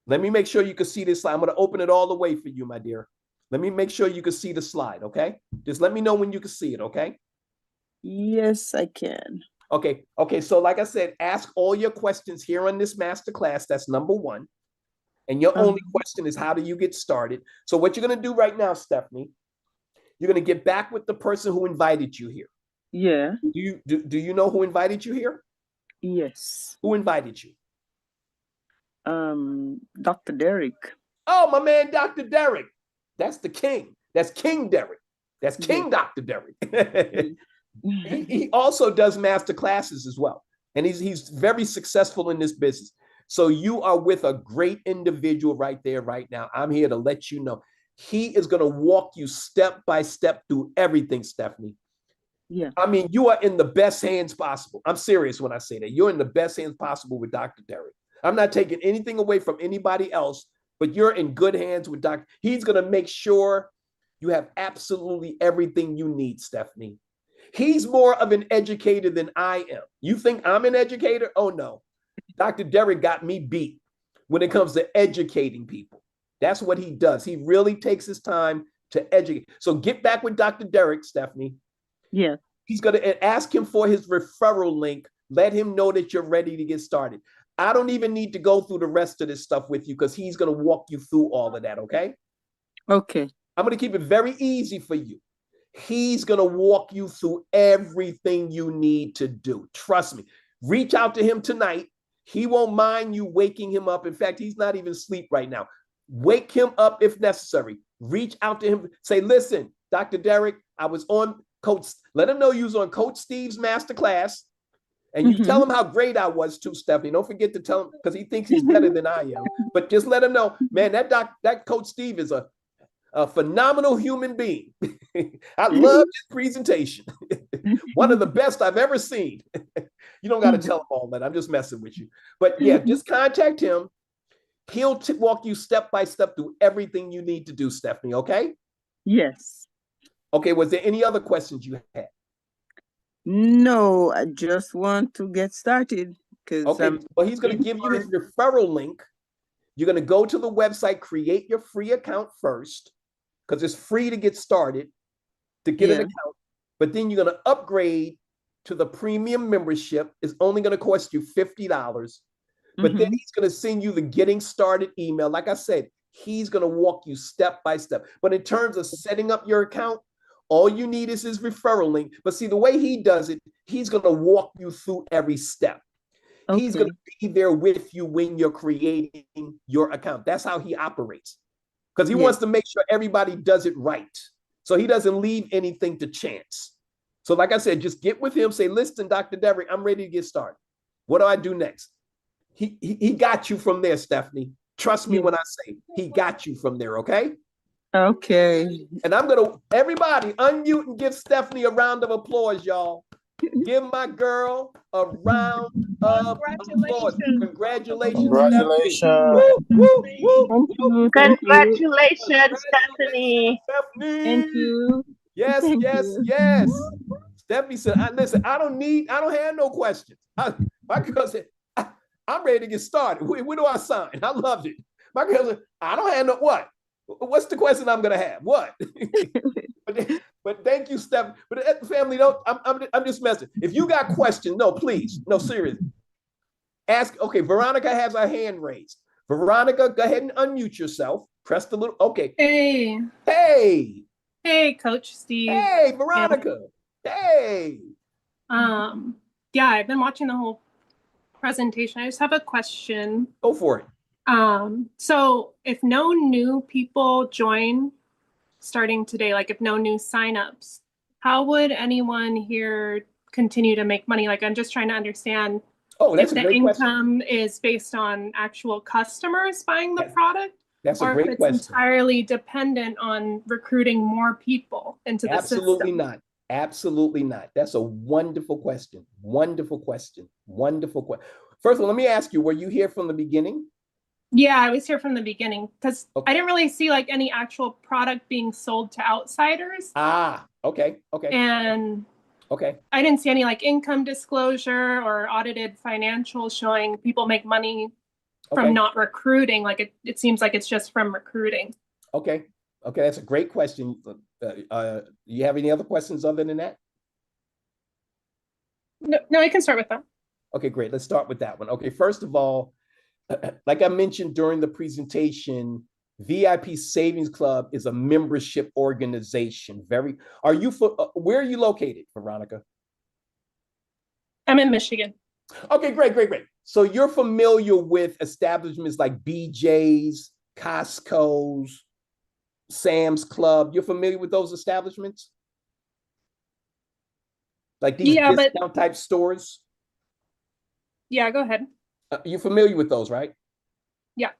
Let me make sure you can see this slide. I'm going to open it all the way for you, my dear. Let me make sure you can see the slide, okay? Just let me know when you can see it, okay? Yes, I can. Okay. So like I said, ask all your questions here on this masterclass. That's number 1. And your only question is, how do you get started? So what you're going to do right now, Stephanie, you're going to get back with the person who invited you here. Yeah. Do you know who invited you here? Yes. Who invited you? Dr. Derek. Oh, my man, Dr. Derek. That's the king. That's King Derek. That's King Dr. Derek. He also does master classes as well. And he's very successful in this business. So you are with a great individual right there, right now. I'm here to let you know. He is going to walk you step by step through everything, Stephanie. Yeah. I mean, you are in the best hands possible. I'm serious when I say that. You're in the best hands possible with Dr. Derek. I'm not taking anything away from anybody else, but you're in good hands with Dr. He's going to make sure you have absolutely everything you need, Stephanie. He's more of an educator than I am. You think I'm an educator? Oh, no. Dr. Derek got me beat when it comes to educating people. That's what he does. He really takes his time to educate. So get back with Dr. Derek, Stephanie. Yeah. He's going to ask him for his referral link. Let him know that you're ready to get started. I don't even need to go through the rest of this stuff with you because he's going to walk you through all of that, okay? Okay. I'm going to keep it very easy for you. He's going to walk you through everything you need to do. Trust me. Reach out to him tonight. He won't mind you waking him up. In fact, he's not even asleep right now. Wake him up if necessary. Reach out to him. Say, listen, Dr. Derek, I was on Coach. Let him know you was on Coach Steve's masterclass. And you tell him how great I was too, Stephanie. Don't forget to tell him, because he thinks he's better than I am. But just let him know, man, that Coach Steve is A phenomenal human being. I love his presentation. One of the best I've ever seen. You don't got to tell him all that. I'm just messing with you. But yeah, just contact him. He'll walk you step by step through everything you need to do, Stephanie. Okay? Yes. Okay. Was there any other questions you had? No, I just want to get started because Okay. Well, he's going to give you his referral link. You're going to go to the website, create your free account first, because it's free to get started, to get an account. But then you're going to upgrade to the premium membership. It's only going to cost you $50. But then he's going to send you the getting started email. Like I said, he's going to walk you step by step. But in terms of setting up your account, all you need is his referral link. But see, the way he does it, he's going to walk you through every step. He's going to be there with you when you're creating your account. That's how he operates, because he wants to make sure everybody does it right. So he doesn't leave anything to chance. So like I said, just get with him, say, listen, Dr. Devery, I'm ready to get started. What do I do next? He got you from there, Stephanie. Trust me when I say he got you from there, okay? Okay. And I'm going to, everybody, unmute and give Stephanie a round of applause, y'all. Give my girl a round of applause. Congratulations. Congratulations. Congratulations, Stephanie. Stephanie. Thank you. Yes, yes. Stephanie said, listen, I don't have no questions. My girl said, I'm ready to get started. Where do I sign? I loved it. My girl said, I don't have no what? What's the question I'm gonna have? What? but thank you, Steph. But family, don't. I'm just messing. If you got questions, no, please, no, seriously. Ask. Okay, Veronica has her hand raised. Veronica, go ahead and unmute yourself. Press the little. Okay. Hey, Coach Steve. Hey, Veronica. Hey. Yeah, I've been watching the whole presentation. I just have a question. Go for it. So if no new people join starting today, like if no new signups, how would anyone here continue to make money? Like, I'm just trying to understand if the income is based on actual customers buying the product, or if it's entirely dependent on recruiting more people into the system. Absolutely not. That's a wonderful question. First of all, let me ask you, were you here from the beginning? Yeah, I was here from the beginning because I didn't really see like any actual product being sold to outsiders. Okay. And I didn't see any like income disclosure or audited financials showing people make money from not recruiting. Like it seems like it's just from recruiting. Okay, that's a great question. Do you have any other questions other than that? No, I can start with that. Okay, great. Let's start with that one. Okay, first of all, like I mentioned during the presentation, VIP Savings Club is a membership organization. Where are you located, Veronica? I'm in Michigan. Okay, great. So you're familiar with establishments like BJ's, Costco's, Sam's Club. You're familiar with those establishments? Like these discount type stores? Yeah, go ahead. You're familiar with those, right? Yeah.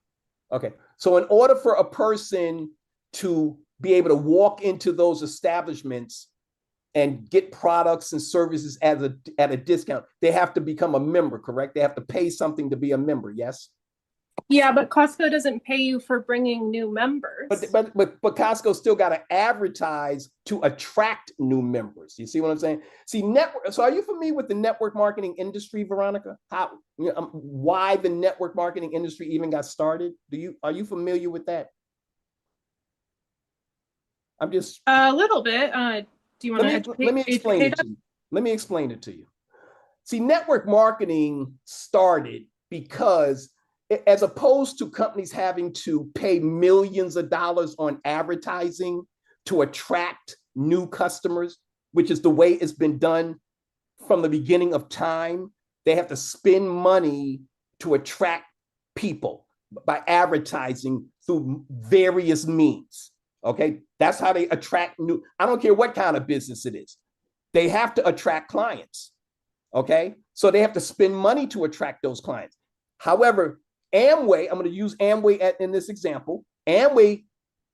Okay. So in order for a person to be able to walk into those establishments and get products and services at a discount, they have to become a member, correct? They have to pay something to be a member, yes? Yeah, but Costco doesn't pay you for bringing new members. But Costco still got to advertise to attract new members. You see what I'm saying? See, So are you familiar with the network marketing industry, Veronica? Why the network marketing industry even got started? Are you familiar with that? I'm just a little bit. Do you want to? Let me explain it to you. Let me explain it to you. See, network marketing started because, as opposed to companies having to pay millions of dollars on advertising to attract new customers, which is the way it's been done from the beginning of time, they have to spend money to attract people by advertising through various means. Okay, that's how they attract new. I don't care what kind of business it is. They have to attract clients. Okay, so they have to spend money to attract those clients. However, Amway, I'm going to use Amway in this example. Amway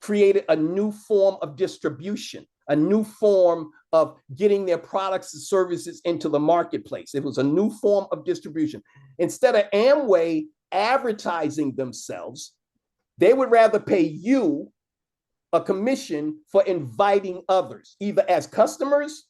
created a new form of distribution, a new form of getting their products and services into the marketplace. It was a new form of distribution. Instead of Amway advertising themselves, they would rather pay you a commission for inviting others, either as customers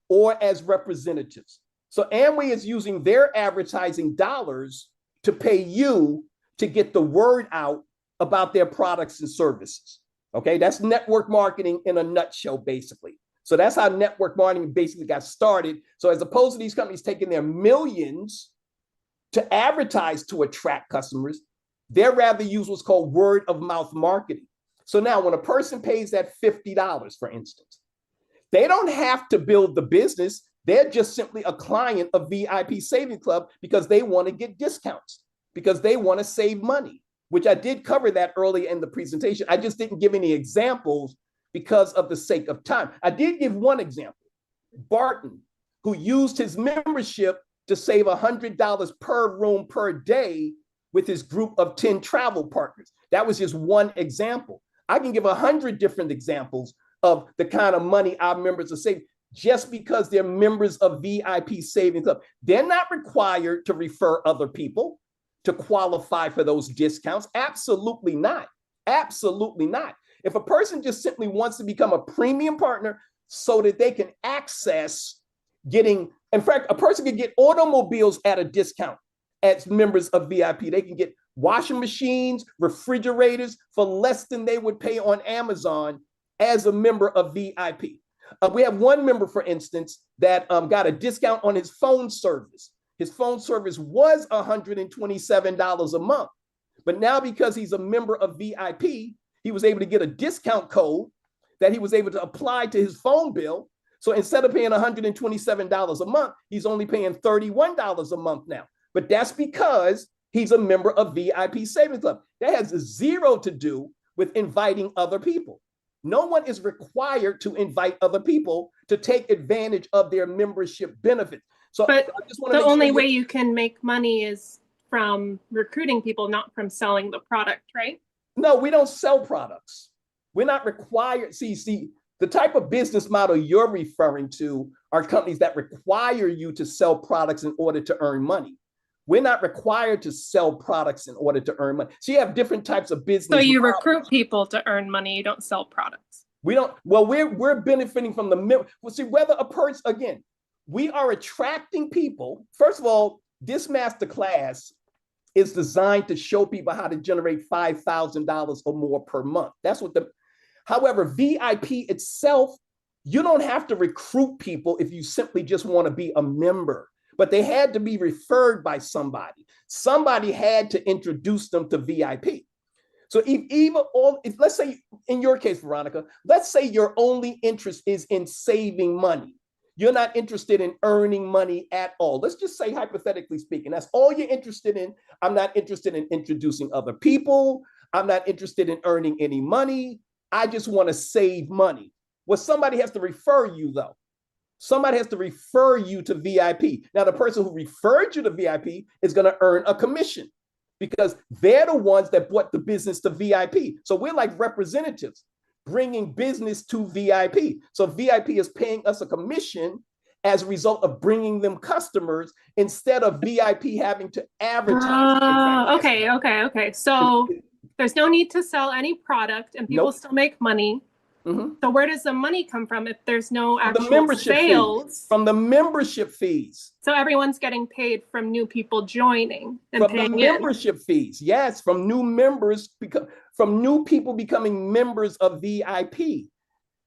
or as representatives. So Amway is using their advertising dollars to pay you to get the word out about their products and services. Okay, that's network marketing in a nutshell, basically. So that's how network marketing basically got started. So as opposed to these companies taking their millions to advertise to attract customers, they'd rather use what's called word of mouth marketing. So now when a person pays that $50, for instance, they don't have to build the business. They're just simply a client of VIP Savings Club because they want to get discounts, because they want to save money, which I did cover that earlier in the presentation. I just didn't give any examples because of the sake of time. I did give one example, Barton, who used his membership to save $100 per room per day with his group of 10 travel partners. That was just one example. I can give 100 different examples of the kind of money our members are saving just because they're members of VIP Savings Club. They're not required to refer other people to qualify for those discounts. Absolutely not. Absolutely not. If a person just simply wants to become a premium partner so that they can access getting, in fact, a person can get automobiles at a discount as members of VIP. They can get washing machines, refrigerators for less than they would pay on Amazon as a member of VIP. We have one member, for instance, that got a discount on his phone service. His phone service was $127 a month. But now because he's a member of VIP, he was able to get a discount code that he was able to apply to his phone bill. So instead of paying $127 a month, he's only paying $31 a month now. But that's because he's a member of VIP Savings Club. That has zero to do with inviting other people. No one is required to invite other people to take advantage of their membership benefits. So but I just want to the only way you can make money is from recruiting people, not from selling the product, right? No, we don't sell products. We're not required. See, the type of business model you're referring to are companies that require you to sell products in order to earn money. We're not required to sell products in order to earn money. So you have different types of business. So you recruit people to earn money. You don't sell products. We don't. Well, we're benefiting from the. Well, see, whether a person, again, we are attracting people. First of all, this masterclass is designed to show people how to generate $5,000 or more per month. That's what the. However, VIP itself, you don't have to recruit people if you simply just want to be a member. But they had to be referred by somebody. Somebody had to introduce them to VIP. So if let's say in your case, Veronica, let's say your only interest is in saving money. You're not interested in earning money at all. Let's just say, hypothetically speaking, that's all you're interested in. I'm not interested in introducing other people. I'm not interested in earning any money. I just want to save money. Well, somebody has to refer you, though. Somebody has to refer you to VIP. Now, the person who referred you to VIP is going to earn a commission because they're the ones that brought the business to VIP. So we're like representatives bringing business to VIP. So VIP is paying us a commission as a result of bringing them customers instead of VIP having to advertise. Okay. So there's no need to sell any product and people still make money. Mm-hmm. So where does the money come from if there's no actual sales? From the membership fees. So everyone's getting paid from new people joining and from paying the membership fees. Yes, from new members, from new people becoming members of VIP.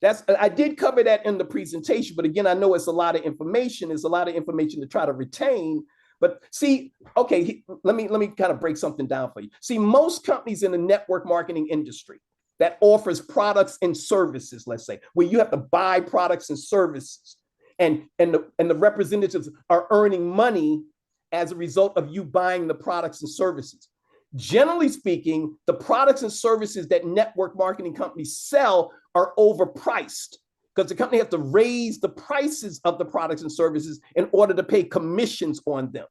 I did cover that in the presentation, but again, I know it's a lot of information. It's a lot of information to try to retain. But see, okay, let me kind of break something down for you. See, most companies in the network marketing industry that offers products and services, let's say, where you have to buy products and services, and the representatives are earning money as a result of you buying the products and services. Generally speaking, the products and services that network marketing companies sell are overpriced because the company has to raise the prices of the products and services in order to pay commissions on them.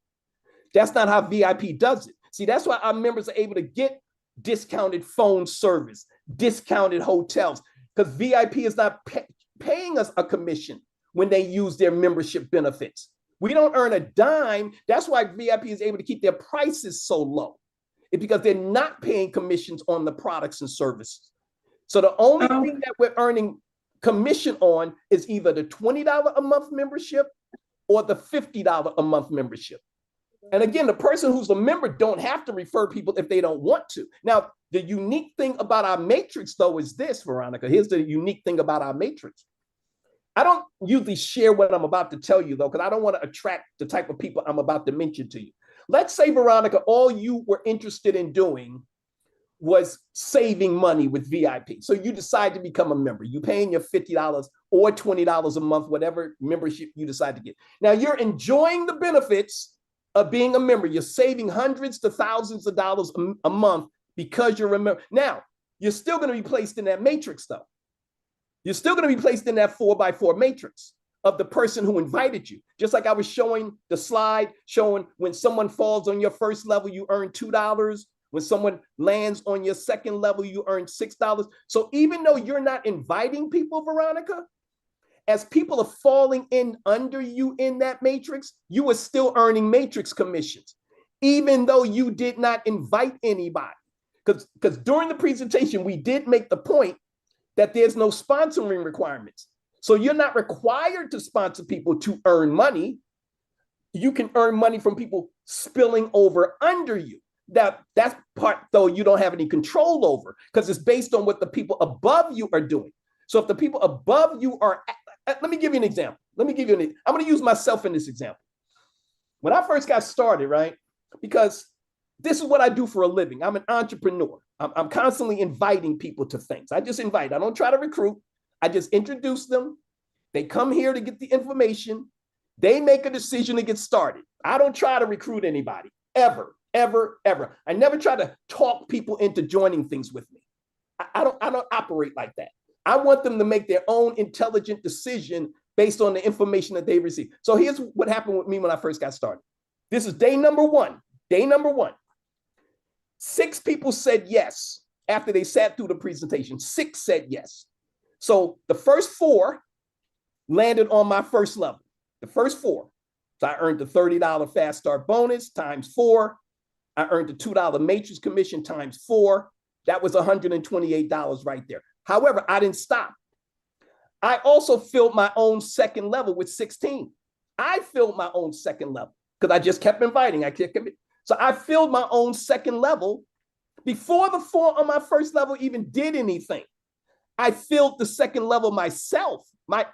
That's not how VIP does it. See, that's why our members are able to get discounted phone service, discounted hotels, because VIP is not paying us a commission when they use their membership benefits. We don't earn a dime. That's why VIP is able to keep their prices so low. It's because they're not paying commissions on the products and services. So the only thing that we're earning commission on is either the $20 a month membership or the $50 a month membership. And again, the person who's a member don't have to refer people if they don't want to. Now, the unique thing about our matrix, though, is this, Veronica. Here's the unique thing about our matrix. I don't usually share what I'm about to tell you, though, because I don't want to attract the type of people I'm about to mention to you. Let's say, Veronica, all you were interested in doing was saving money with VIP. So you decide to become a member. You're paying your $50 or $20 a month, whatever membership you decide to get. Now, you're enjoying the benefits of being a member. You're saving hundreds to thousands of dollars a month because you're a member. Now, you're still going to be placed in that matrix, though. You're still going to be placed in that 4x4 matrix of the person who invited you. Just like I was showing the slide, showing when someone falls on your first level, you earn $2. When someone lands on your second level, you earn $6. So even though you're not inviting people, Veronica, as people are falling in under you in that matrix, you are still earning matrix commissions, even though you did not invite anybody. Because during the presentation, we did make the point that there's no sponsoring requirements. So you're not required to sponsor people to earn money. You can earn money from people spilling over under you. That part, though, you don't have any control over because it's based on what the people above you are doing. So if the people above you are, let me give you an example. I'm going to use myself in this example. When I first got started, right, because this is what I do for a living. I'm an entrepreneur. I'm constantly inviting people to things. I just invite. I don't try to recruit. I just introduce them. They come here to get the information. They make a decision to get started. I don't try to recruit anybody, ever. I never try to talk people into joining things with me. I don't operate like that. I want them to make their own intelligent decision based on the information that they receive. So here's what happened with me when I first got started. This is day number one. 6 people said yes after they sat through the presentation. 6 said yes. So the first 4 landed on my first level. The first 4. So I earned the $30 fast start bonus times 4. I earned the $2 matrix commission times 4. That was $128 right there. However, I didn't stop. I also filled my own second level with 16. I filled my own second level because I just kept inviting. So I filled my own second level before the 4 on my first level even did anything. I filled the second level myself. Now,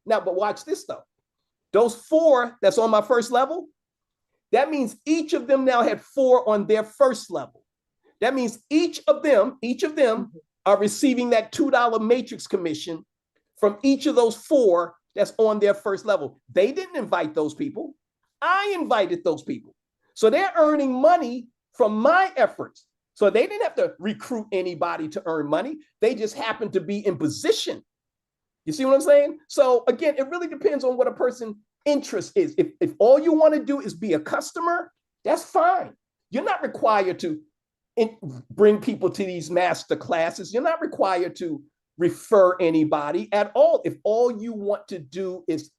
but watch this though. Those 4 that's on my first level, that means each of them now had 4 on their first level. That means each of them are receiving that $2 matrix commission from each of those 4 that's on their first level. They didn't invite those people. I invited those people. So they're earning money from my efforts. So they didn't have to recruit anybody to earn money. They just happened to be in position. You see what I'm saying? So again, it really depends on what a person's interest is. If all you want to do is be a customer, that's fine. You're not required to bring people to these master classes. You're not required to refer anybody at all. If all you want to do is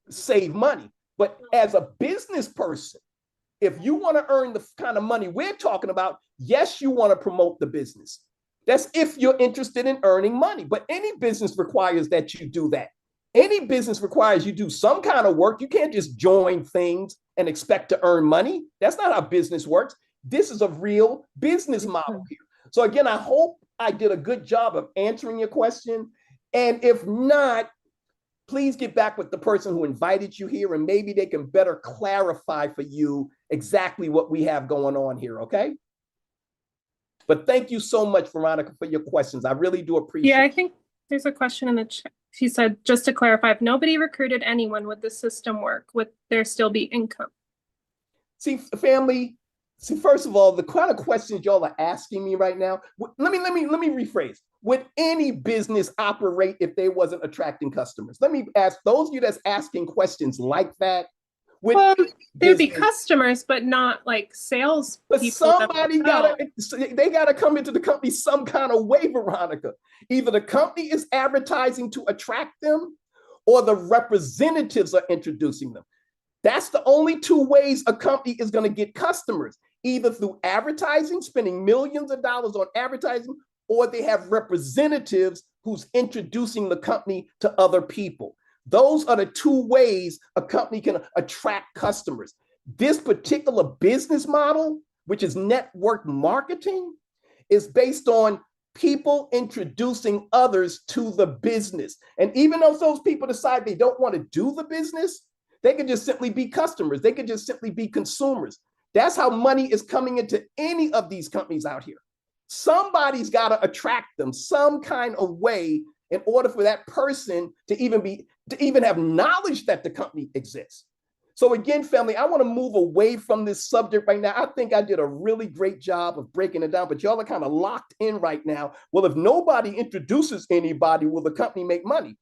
save money. But as a business person, if you want to earn the kind of money we're talking about, yes, you want to promote the business. That's if you're interested in earning money. But any business requires that you do that. Any business requires you do some kind of work. You can't just join things and expect to earn money. That's not how business works. This is a real business model here. So again, I hope I did a good job of answering your question. And if not, please get back with the person who invited you here and maybe they can better clarify for you exactly what we have going on here, okay? But thank you so much, Veronica, for your questions. I really do appreciate it. Yeah, I think there's a question in the chat. She said, just to clarify, if nobody recruited anyone, would the system work? Would there still be income? See, family, first of all, the kind of questions y'all are asking me right now, let me rephrase. Would any business operate if they wasn't attracting customers? Let me ask those of you that's asking questions like that, with Well, they'd be business. customers, but not like sales But people. that somebody sell. they gotta come into the company some kind of way, Veronica. Either the company is advertising to attract them, or the representatives are introducing them. That's the only two ways a company is going to get customers, either through advertising, spending millions of dollars on advertising, or they have representatives who's introducing the company to other people. Those are the two ways a company can attract customers. This particular business model, which is network marketing, is based on people introducing others to the business. And even though those people decide they don't want to do the business, they could just simply be customers. They could just simply be consumers. That's how money is coming into any of these companies out here. Somebody's got to attract them some kind of way in order for that person to even have knowledge that the company exists. So again, family, I want to move away from this subject right now. I think I did a really great job of breaking it down, but y'all are kind of locked in right now. Well, if nobody introduces anybody, will the company make money?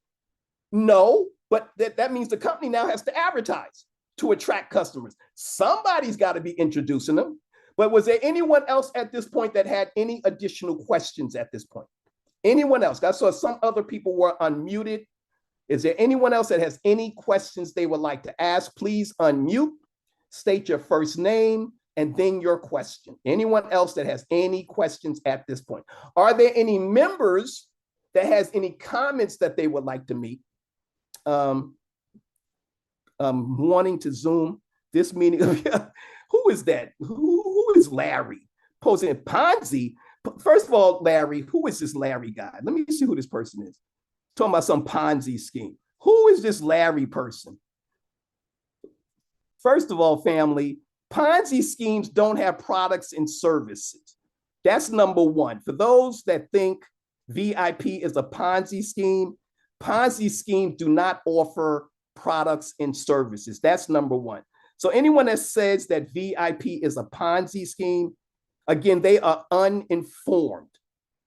No, but that means the company now has to advertise to attract customers. Somebody's got to be introducing them. But was there anyone else at this point that had any additional questions at this point? Anyone else? I saw some other people were unmuted. Is there anyone else that has any questions they would like to ask? Please unmute, state your first name, and then your question. Anyone else that has any questions at this point? Are there any members that has any comments that they would like to make? Wanting to Zoom this meeting. Who is that? Who is Larry? Posing Ponzi. First of all, Larry, who is this Larry guy? Let me see who this person is. Talking about some Ponzi scheme. Who is this Larry person? First of all, family, Ponzi schemes don't have products and services. That's number one. For those that think VIP is a Ponzi schemes do not offer products and services. That's number one. So anyone that says that VIP is a Ponzi scheme, again, they are uninformed.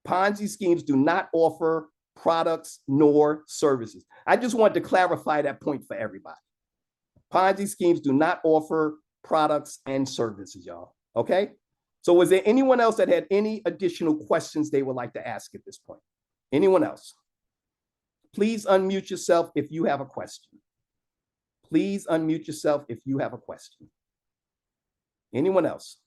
Ponzi schemes do not offer products nor services. I just want to clarify that point for everybody. Ponzi schemes do not offer products and services, y'all. Okay? So was there anyone else that had any additional questions they would like to ask at this point? Anyone else? Please unmute yourself if you have a question. Please unmute yourself if you have a question. Anyone else?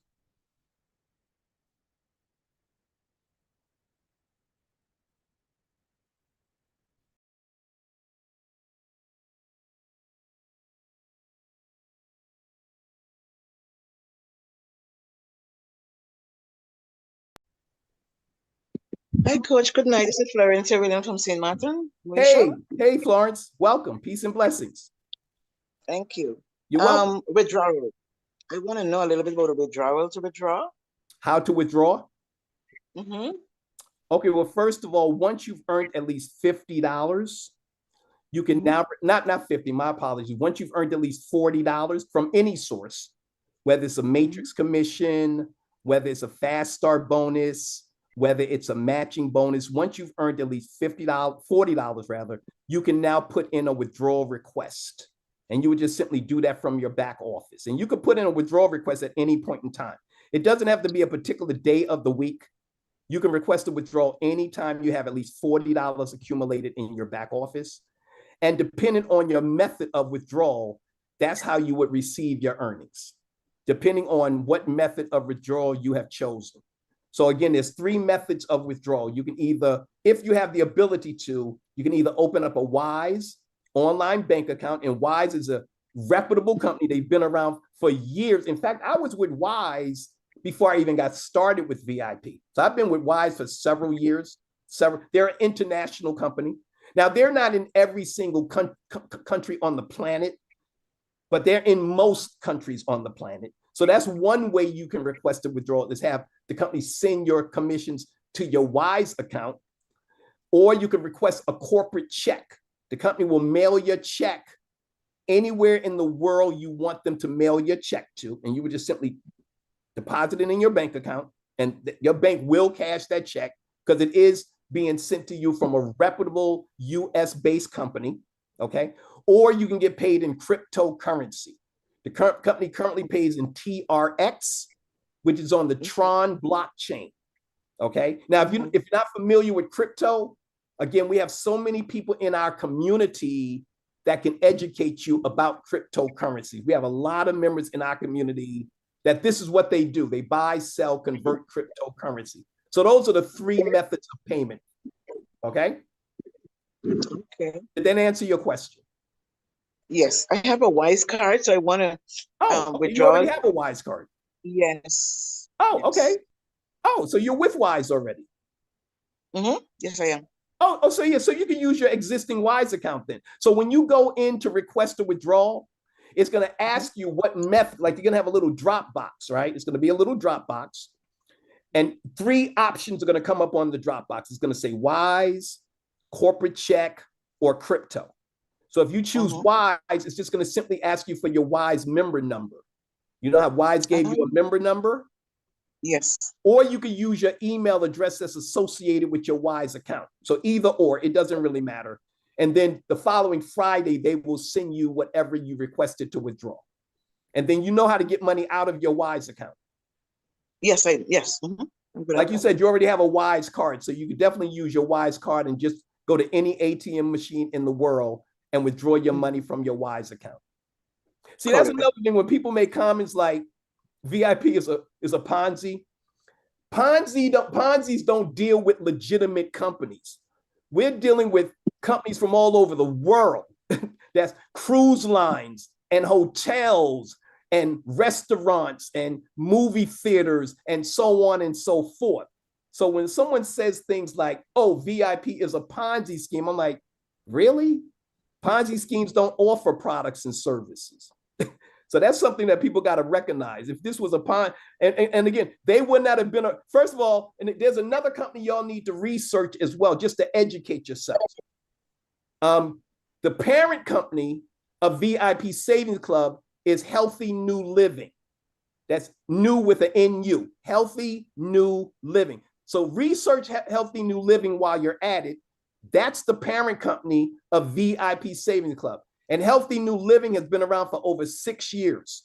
Hi, Coach. Good night. This is Florencia Williams from St. Martin. Hey, Florence. Welcome. Peace and blessings. Thank you. You're welcome. Withdrawal. I want to know a little bit about the withdrawal to withdraw. How to withdraw? Mm-hmm. Okay, well, first of all, once you've earned at least $50, you can now, not 50, my apologies. Once you've earned at least $40 from any source, whether it's a matrix commission, whether it's a fast start bonus, whether it's a matching bonus, once you've earned at least $40 rather, you can now put in a withdrawal request. And you would just simply do that from your back office. And you could put in a withdrawal request at any point in time. It doesn't have to be a particular day of the week. You can request a withdrawal anytime you have at least $40 accumulated in your back office. And depending on your method of withdrawal, that's how you would receive your earnings, depending on what method of withdrawal you have chosen. So again, there's three methods of withdrawal. You can either, if you have the ability to, you can either open up a Wise online bank account, and Wise is a reputable company. They've been around for years. In fact, I was with Wise before I even got started with VIP. So I've been with Wise for several years. They're an international company. Now, they're not in every single country on the planet, but they're in most countries on the planet. So that's one way you can request a withdrawal, is have the company send your commissions to your Wise account, or you can request a corporate check. The company will mail your check anywhere in the world you want them to mail your check to, and you would just simply deposit it in your bank account, and your bank will cash that check because it is being sent to you from a reputable US-based company, okay? Or you can get paid in cryptocurrency. The current company currently pays in TRX, which is on the Tron blockchain. Okay. Now, if you're not familiar with crypto, again, we have so many people in our community that can educate you about cryptocurrency. We have a lot of members in our community that this is what they do. They buy, sell, convert cryptocurrency. So those are the three methods of payment. Okay. Okay. Did that answer your question? Yes, I have a Wise card, so I want to You withdraw. already have a Wise card. Yes. Oh, Yes. okay. Oh, so you're with Wise already. Yes, I am. So yeah, so you can use your existing Wise account then. So when you go in to request a withdrawal, it's going to ask you what method, like you're going to have a little drop box, right? It's going to be a little drop box. And three options are going to come up on the drop box. It's going to say Wise, corporate check, or crypto. So if you choose Wise, it's just going to simply ask you for your Wise member number. You know how Wise gave you a member number? Yes. Or you can use your email address that's associated with your Wise account. So either or, it doesn't really matter. And then the following Friday, they will send you whatever you requested to withdraw. And then you know how to get money out of your Wise account. Yes, yes. Like you said, you already have a Wise card. So you can definitely use your Wise card and just go to any ATM machine in the world and withdraw your money from your Wise account. See, that's another thing when people make comments like VIP is a Ponzi. Ponzi's don't deal with legitimate companies. We're dealing with companies from all over the world. That's cruise lines and hotels and restaurants and movie theaters and so on and so forth. So when someone says things like, oh, VIP is a Ponzi scheme, I'm like, really? Ponzi schemes don't offer products and services. So that's something that people got to recognize. If this was a Ponzi, and again, they would not have been first of all, and there's another company y'all need to research as well, just to educate yourselves. The parent company of VIP Savings Club is Healthy New Living. That's new with an NU, Healthy New Living. So research Healthy New Living while you're at it. That's the parent company of VIP Savings Club. And Healthy New Living has been around for over 6 years.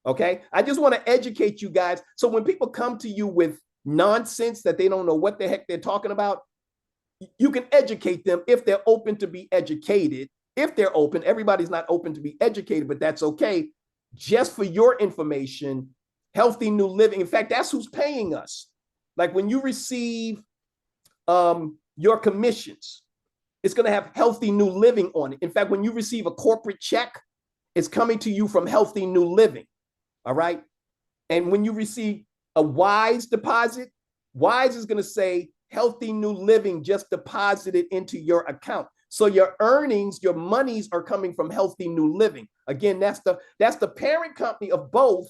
Okay. I just want to educate you guys. So when people come to you with nonsense that they don't know what the heck they're talking about, you can educate them if they're open to be educated. If they're open, everybody's not open to be educated, but that's okay. Just for your information, Healthy New Living. In fact, that's who's paying us. Like when you receive your commissions, it's going to have Healthy New Living on it. In fact, when you receive a corporate check, it's coming to you from Healthy New Living. All right. And when you receive a Wise deposit, Wise is going to say Healthy New Living just deposited into your account. So your earnings, your monies are coming from Healthy New Living. Again, that's the parent company of both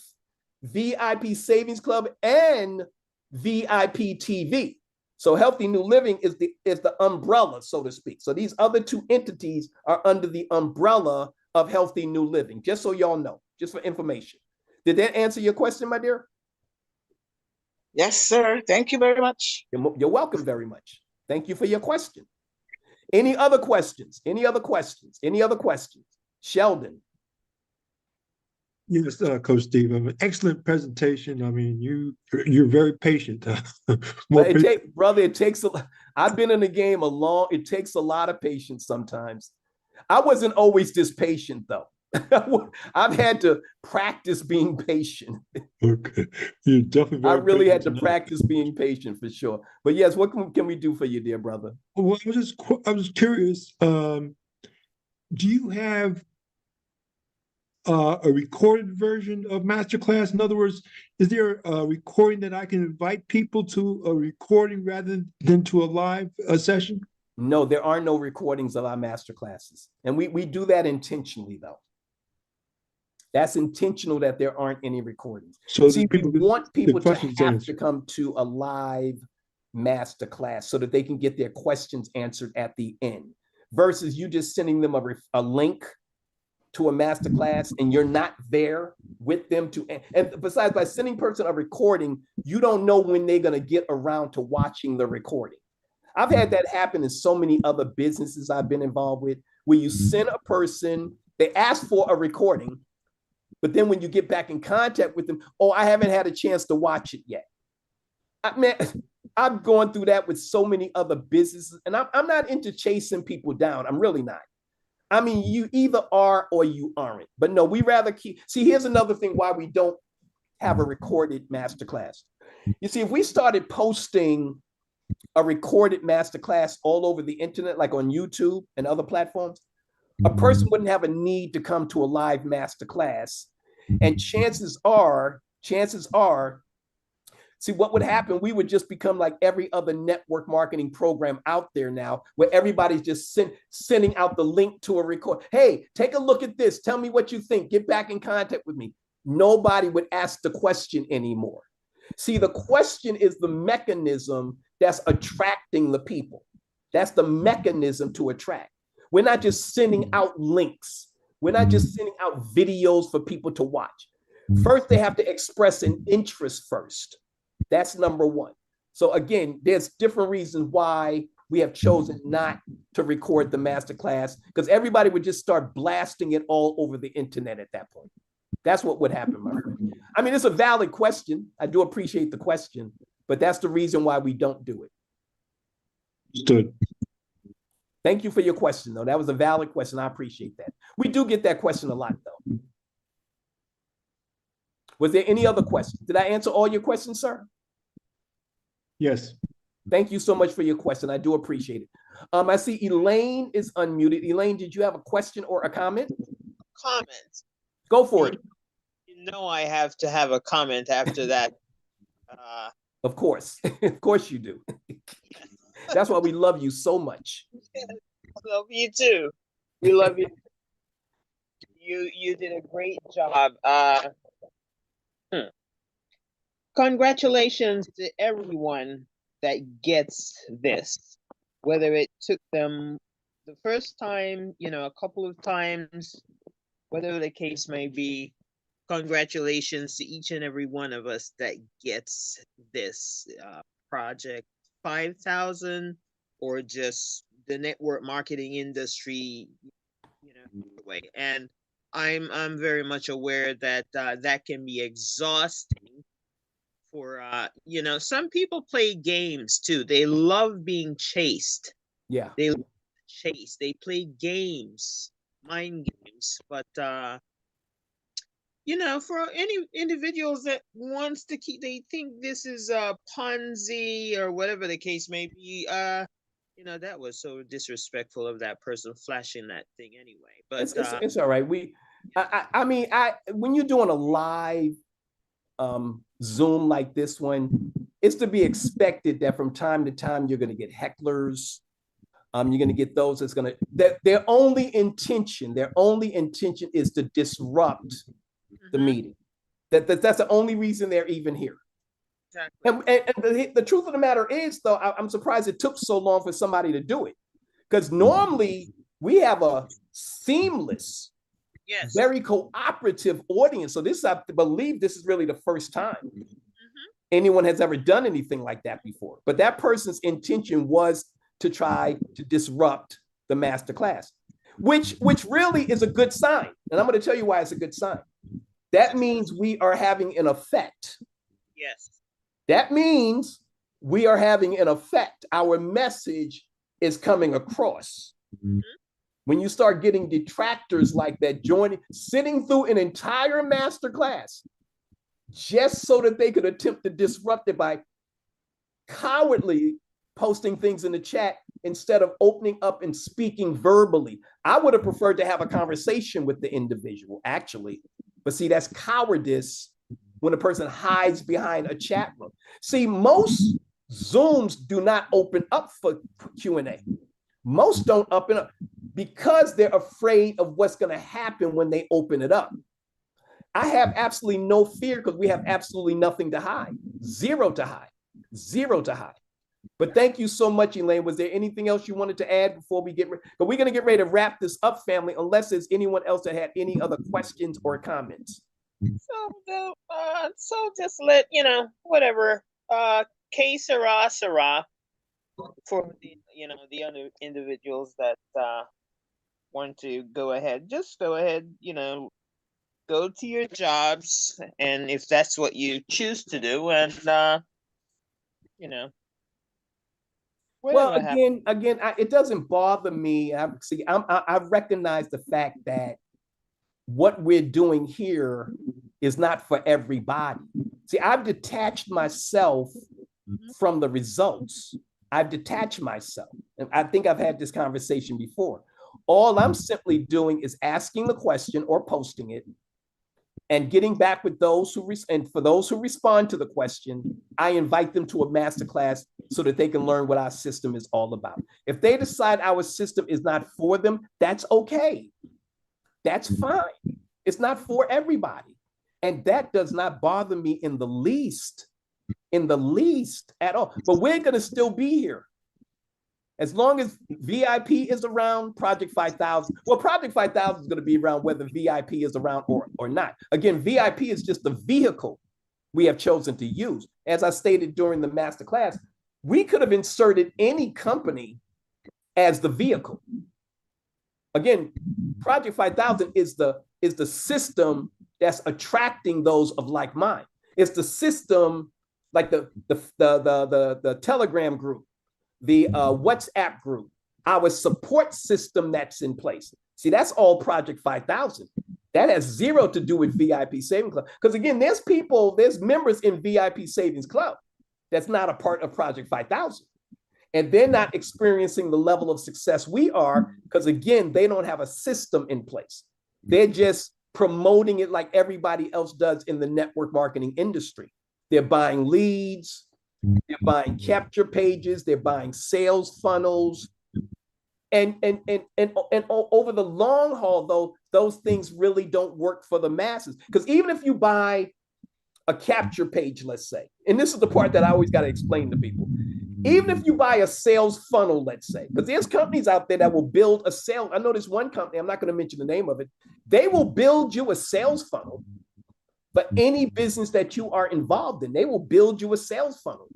VIP Savings Club and VIP TV. So Healthy New Living is the umbrella, so to speak. So these other two entities are under the umbrella of Healthy New Living, just so y'all know, just for information. Did that answer your question, my dear? Yes, sir. Thank you very much. You're welcome very much. Thank you for your question. Any other questions? Any other questions? Any other questions? Sheldon. Yes, Coach Steve, excellent presentation. I mean, you're very patient. Brother, it takes I've been in the game it takes a lot of patience sometimes. I wasn't always this patient though. I've had to practice being patient. Okay, you're definitely. I really had to practice being patient for sure. But yes, what can we do for you, dear brother? Well, I was curious. Do you have a recorded version of Masterclass? In other words, is there a recording that I can invite people to a recording rather than to a live session? No, there are no recordings of our Masterclasses. And we do that intentionally, though. That's intentional that there aren't any recordings. So we want people to have to come to a live Masterclass so that they can get their questions answered at the end, versus you just sending them a link to a masterclass and you're not there with them and besides, by sending person a recording, you don't know when they're going to get around to watching the recording. I've had that happen in so many other businesses I've been involved with, where you send a person, they ask for a recording, But then when you get back in contact with them, oh, I haven't had a chance to watch it yet. Man, I've gone through that with so many other businesses, and I'm not into chasing people down. I'm really not. I mean, you either are or you aren't. But no, we rather keep. See, here's another thing why we don't have a recorded masterclass. You see, if we started posting a recorded masterclass all over the internet, like on YouTube and other platforms, a person wouldn't have a need to come to a live masterclass. And chances are, see what would happen, we would just become like every other network marketing program out there now, where everybody's just sending out the link to a record. Hey, take a look at this. Tell me what you think. Get back in contact with me. Nobody would ask the question anymore. See, the question is the mechanism that's attracting the people. That's the mechanism to attract. We're not just sending out links. We're not just sending out videos for people to watch. First, they have to express an interest first. That's number one. So again, there's different reasons why we have chosen not to record the masterclass, because everybody would just start blasting it all over the internet at that point. That's what would happen, my friend. I mean, it's a valid question. I do appreciate the question, but that's the reason why we don't do it. Understood. Thank you for your question, though. That was a valid question. I appreciate that. We do get that question a lot, though. Was there any other questions? Did I answer all your questions, sir? Yes. Thank you so much for your question. I do appreciate it. I see Elaine is unmuted. Elaine, did you have a question or a comment? Comment. Go for it. You know I have to have a comment after that. Of course. Of course you do. That's why we love you so much. Love you too. We love you. You did a great job. Congratulations to everyone that gets this, whether it took them the first time, a couple of times, whatever the case may be. Congratulations to each and every one of us that gets this project 5,000, or just the network marketing industry, way. And I'm very much aware that that can be exhausting for some people play games too. They love being chased. Yeah. They love to chase. They play games, mind games, but for any individuals that wants to keep, they think this is a Ponzi or whatever the case may be. That was so disrespectful of that person flashing that thing anyway. But it's all right. When you're doing a live Zoom like this one, it's to be expected that from time to time you're going to get hecklers. You're going to get those that their only intention is to disrupt the meeting. That's the only reason they're even here. Exactly. And the truth of the matter is, though, I'm surprised it took so long for somebody to do it, because normally we have a seamless, very cooperative audience. So I believe this is really the first time anyone has ever done anything like that before. But that person's intention was to try to disrupt the masterclass, which really is a good sign. And I'm going to tell you why it's a good sign. That means we are having an effect. Yes. That means we are having an effect. Our message is coming across. Mm-hmm. When you start getting detractors like that sitting through an entire master class just so that they could attempt to disrupt it by cowardly posting things in the chat instead of opening up and speaking verbally. I would have preferred to have a conversation with the individual, actually. But see, that's cowardice when a person hides behind a chat room. See, most Zooms do not open up for Q&A. Most don't open up because they're afraid of what's going to happen when they open it up. I have absolutely no fear because we have absolutely nothing to hide. Zero to hide. But thank you so much, Elaine. Was there anything else you wanted to add before we get ready? But we're going to get ready to wrap this up, family, unless there's anyone else that had any other questions or comments. So just let, whatever, que sera for the other individuals that want to go ahead. Just go ahead, go to your jobs, and if that's what you choose to do, and you know, Well, whatever happens. again, it doesn't bother me. I recognize the fact that what we're doing here is not for everybody. See, I've detached myself from the results. I've detached myself. And I think I've had this conversation before. All I'm simply doing is asking the question or posting it and getting back with those who and for those who respond to the question, I invite them to a masterclass so that they can learn what our system is all about. If they decide our system is not for them, that's okay. That's fine. It's not for everybody. And that does not bother me in the least at all. But we're going to still be here. As long as VIP is around, Project 5000, well, Project 5000 is going to be around whether VIP is around or not. Again, VIP is just the vehicle we have chosen to use. As I stated during the masterclass, we could have inserted any company as the vehicle. Again, Project 5000 is the system that's attracting those of like mind. It's the system like the Telegram group, the WhatsApp group, our support system that's in place. See, that's all Project 5000. That has zero to do with VIP Savings Club. Because again, there's members in VIP Savings Club that's not a part of Project 5000. And they're not experiencing the level of success we are because, again, they don't have a system in place. They're just promoting it like everybody else does in the network marketing industry. They're buying leads, they're buying capture pages, they're buying sales funnels. And over the long haul, though, those things really don't work for the masses. Because even if you buy a capture page, let's say, and this is the part that I always got to explain to people, even if you buy a sales funnel, let's say, because there's companies out there that will build a sale. I know there's one company, I'm not going to mention the name of it. They will build you a sales funnel for any business that you are involved in. They will build you a sales funnel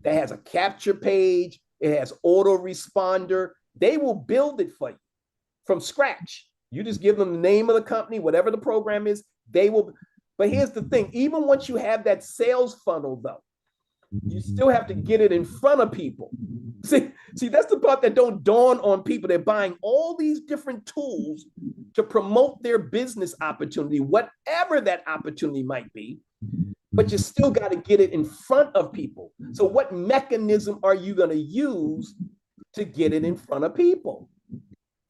that has a capture page, it has autoresponder. They will build it for you from scratch. You just give them the name of the company, whatever the program is, they will. But here's the thing, even once you have that sales funnel, though, you still have to get it in front of people. See, that's the part that don't dawn on people. They're buying all these different tools to promote their business opportunity, whatever that opportunity might be, but you still got to get it in front of people. So what mechanism are you going to use to get it in front of people?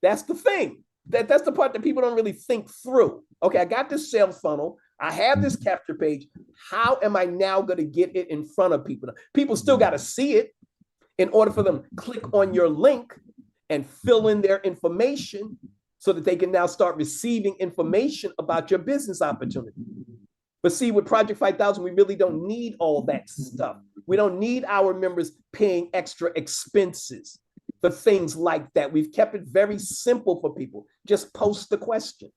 That's the thing. That's the part that people don't really think through. Okay, I got this sales funnel. I have this capture page. How am I now going to get it in front of people? People still got to see it in order for them to click on your link and fill in their information so that they can now start receiving information about your business opportunity. But see, with Project 5000, we really don't need all that stuff. We don't need our members paying extra expenses for things like that. We've kept it very simple for people. Just post the question.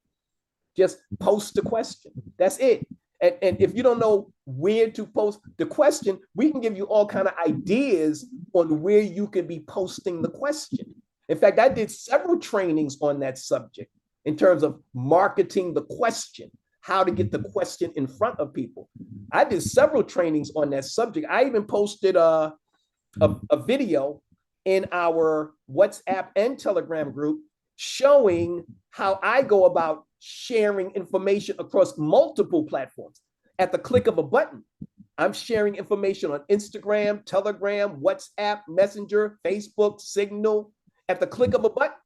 Just post the question. That's it. And if you don't know where to post the question, we can give you all kind of ideas on where you could be posting the question. In fact, I did several trainings on that subject in terms of marketing the question, how to get the question in front of people. I did several trainings on that subject. I even posted a video in our WhatsApp and Telegram group showing how I go about sharing information across multiple platforms. At the click of a button, I'm sharing information on Instagram, Telegram, WhatsApp, Messenger, Facebook, Signal, at the click of a button.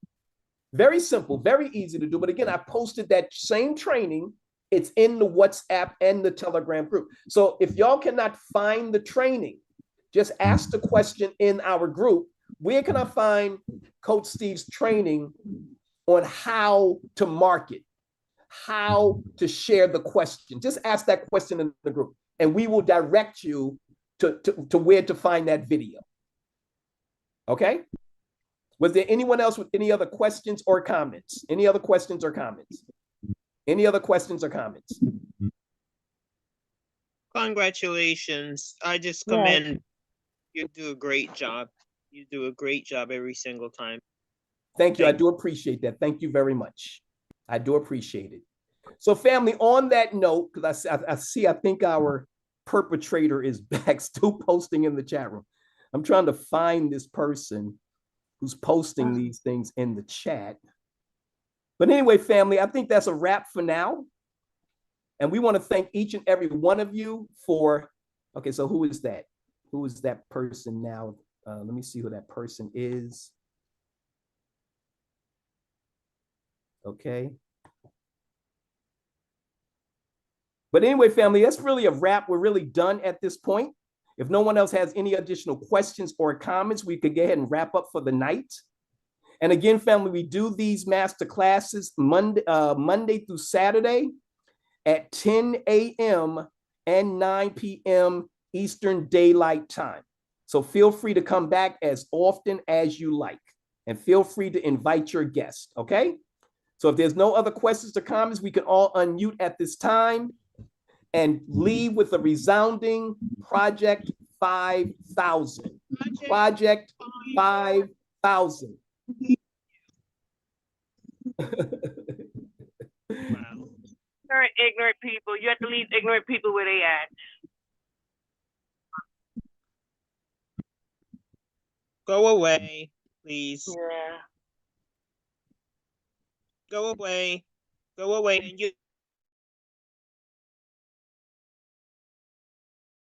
Very simple, very easy to do. But again, I posted that same training. It's in the WhatsApp and the Telegram group. So if y'all cannot find the training, just ask the question in our group. Where can I find Coach Steve's training on how to market, how to share the question? Just ask that question in the group, and we will direct you to where to find that video. Okay? Was there anyone else with any other questions or comments? Any other questions or comments? Any other questions or comments? Congratulations. I just commend you. Do a great job. You do a great job every single time. Thank you. I do appreciate that. Thank you very much. I do appreciate it. So family, on that note, because I think our perpetrator is back still posting in the chat room. I'm trying to find this person who's posting these things in the chat. But anyway, family, I think that's a wrap for now. And we want to thank each and every one of you for, okay, so who is that? Who is that person now? Let me see who that person is. Okay. But anyway, family, that's really a wrap. We're really done at this point. If no one else has any additional questions or comments, we could go ahead and wrap up for the night. And again, family, we do these master classes Monday through Saturday at 10 a.m. and 9 p.m. Eastern Daylight Time. So feel free to come back as often as you like, and feel free to invite your guests, okay? So if there's no other questions or comments, we can all unmute at this time and leave with a resounding Project 5,000. Project 5,000. Ignorant people. You have to leave ignorant people where they at. Go away, please. Yeah. Go away. Go away. And you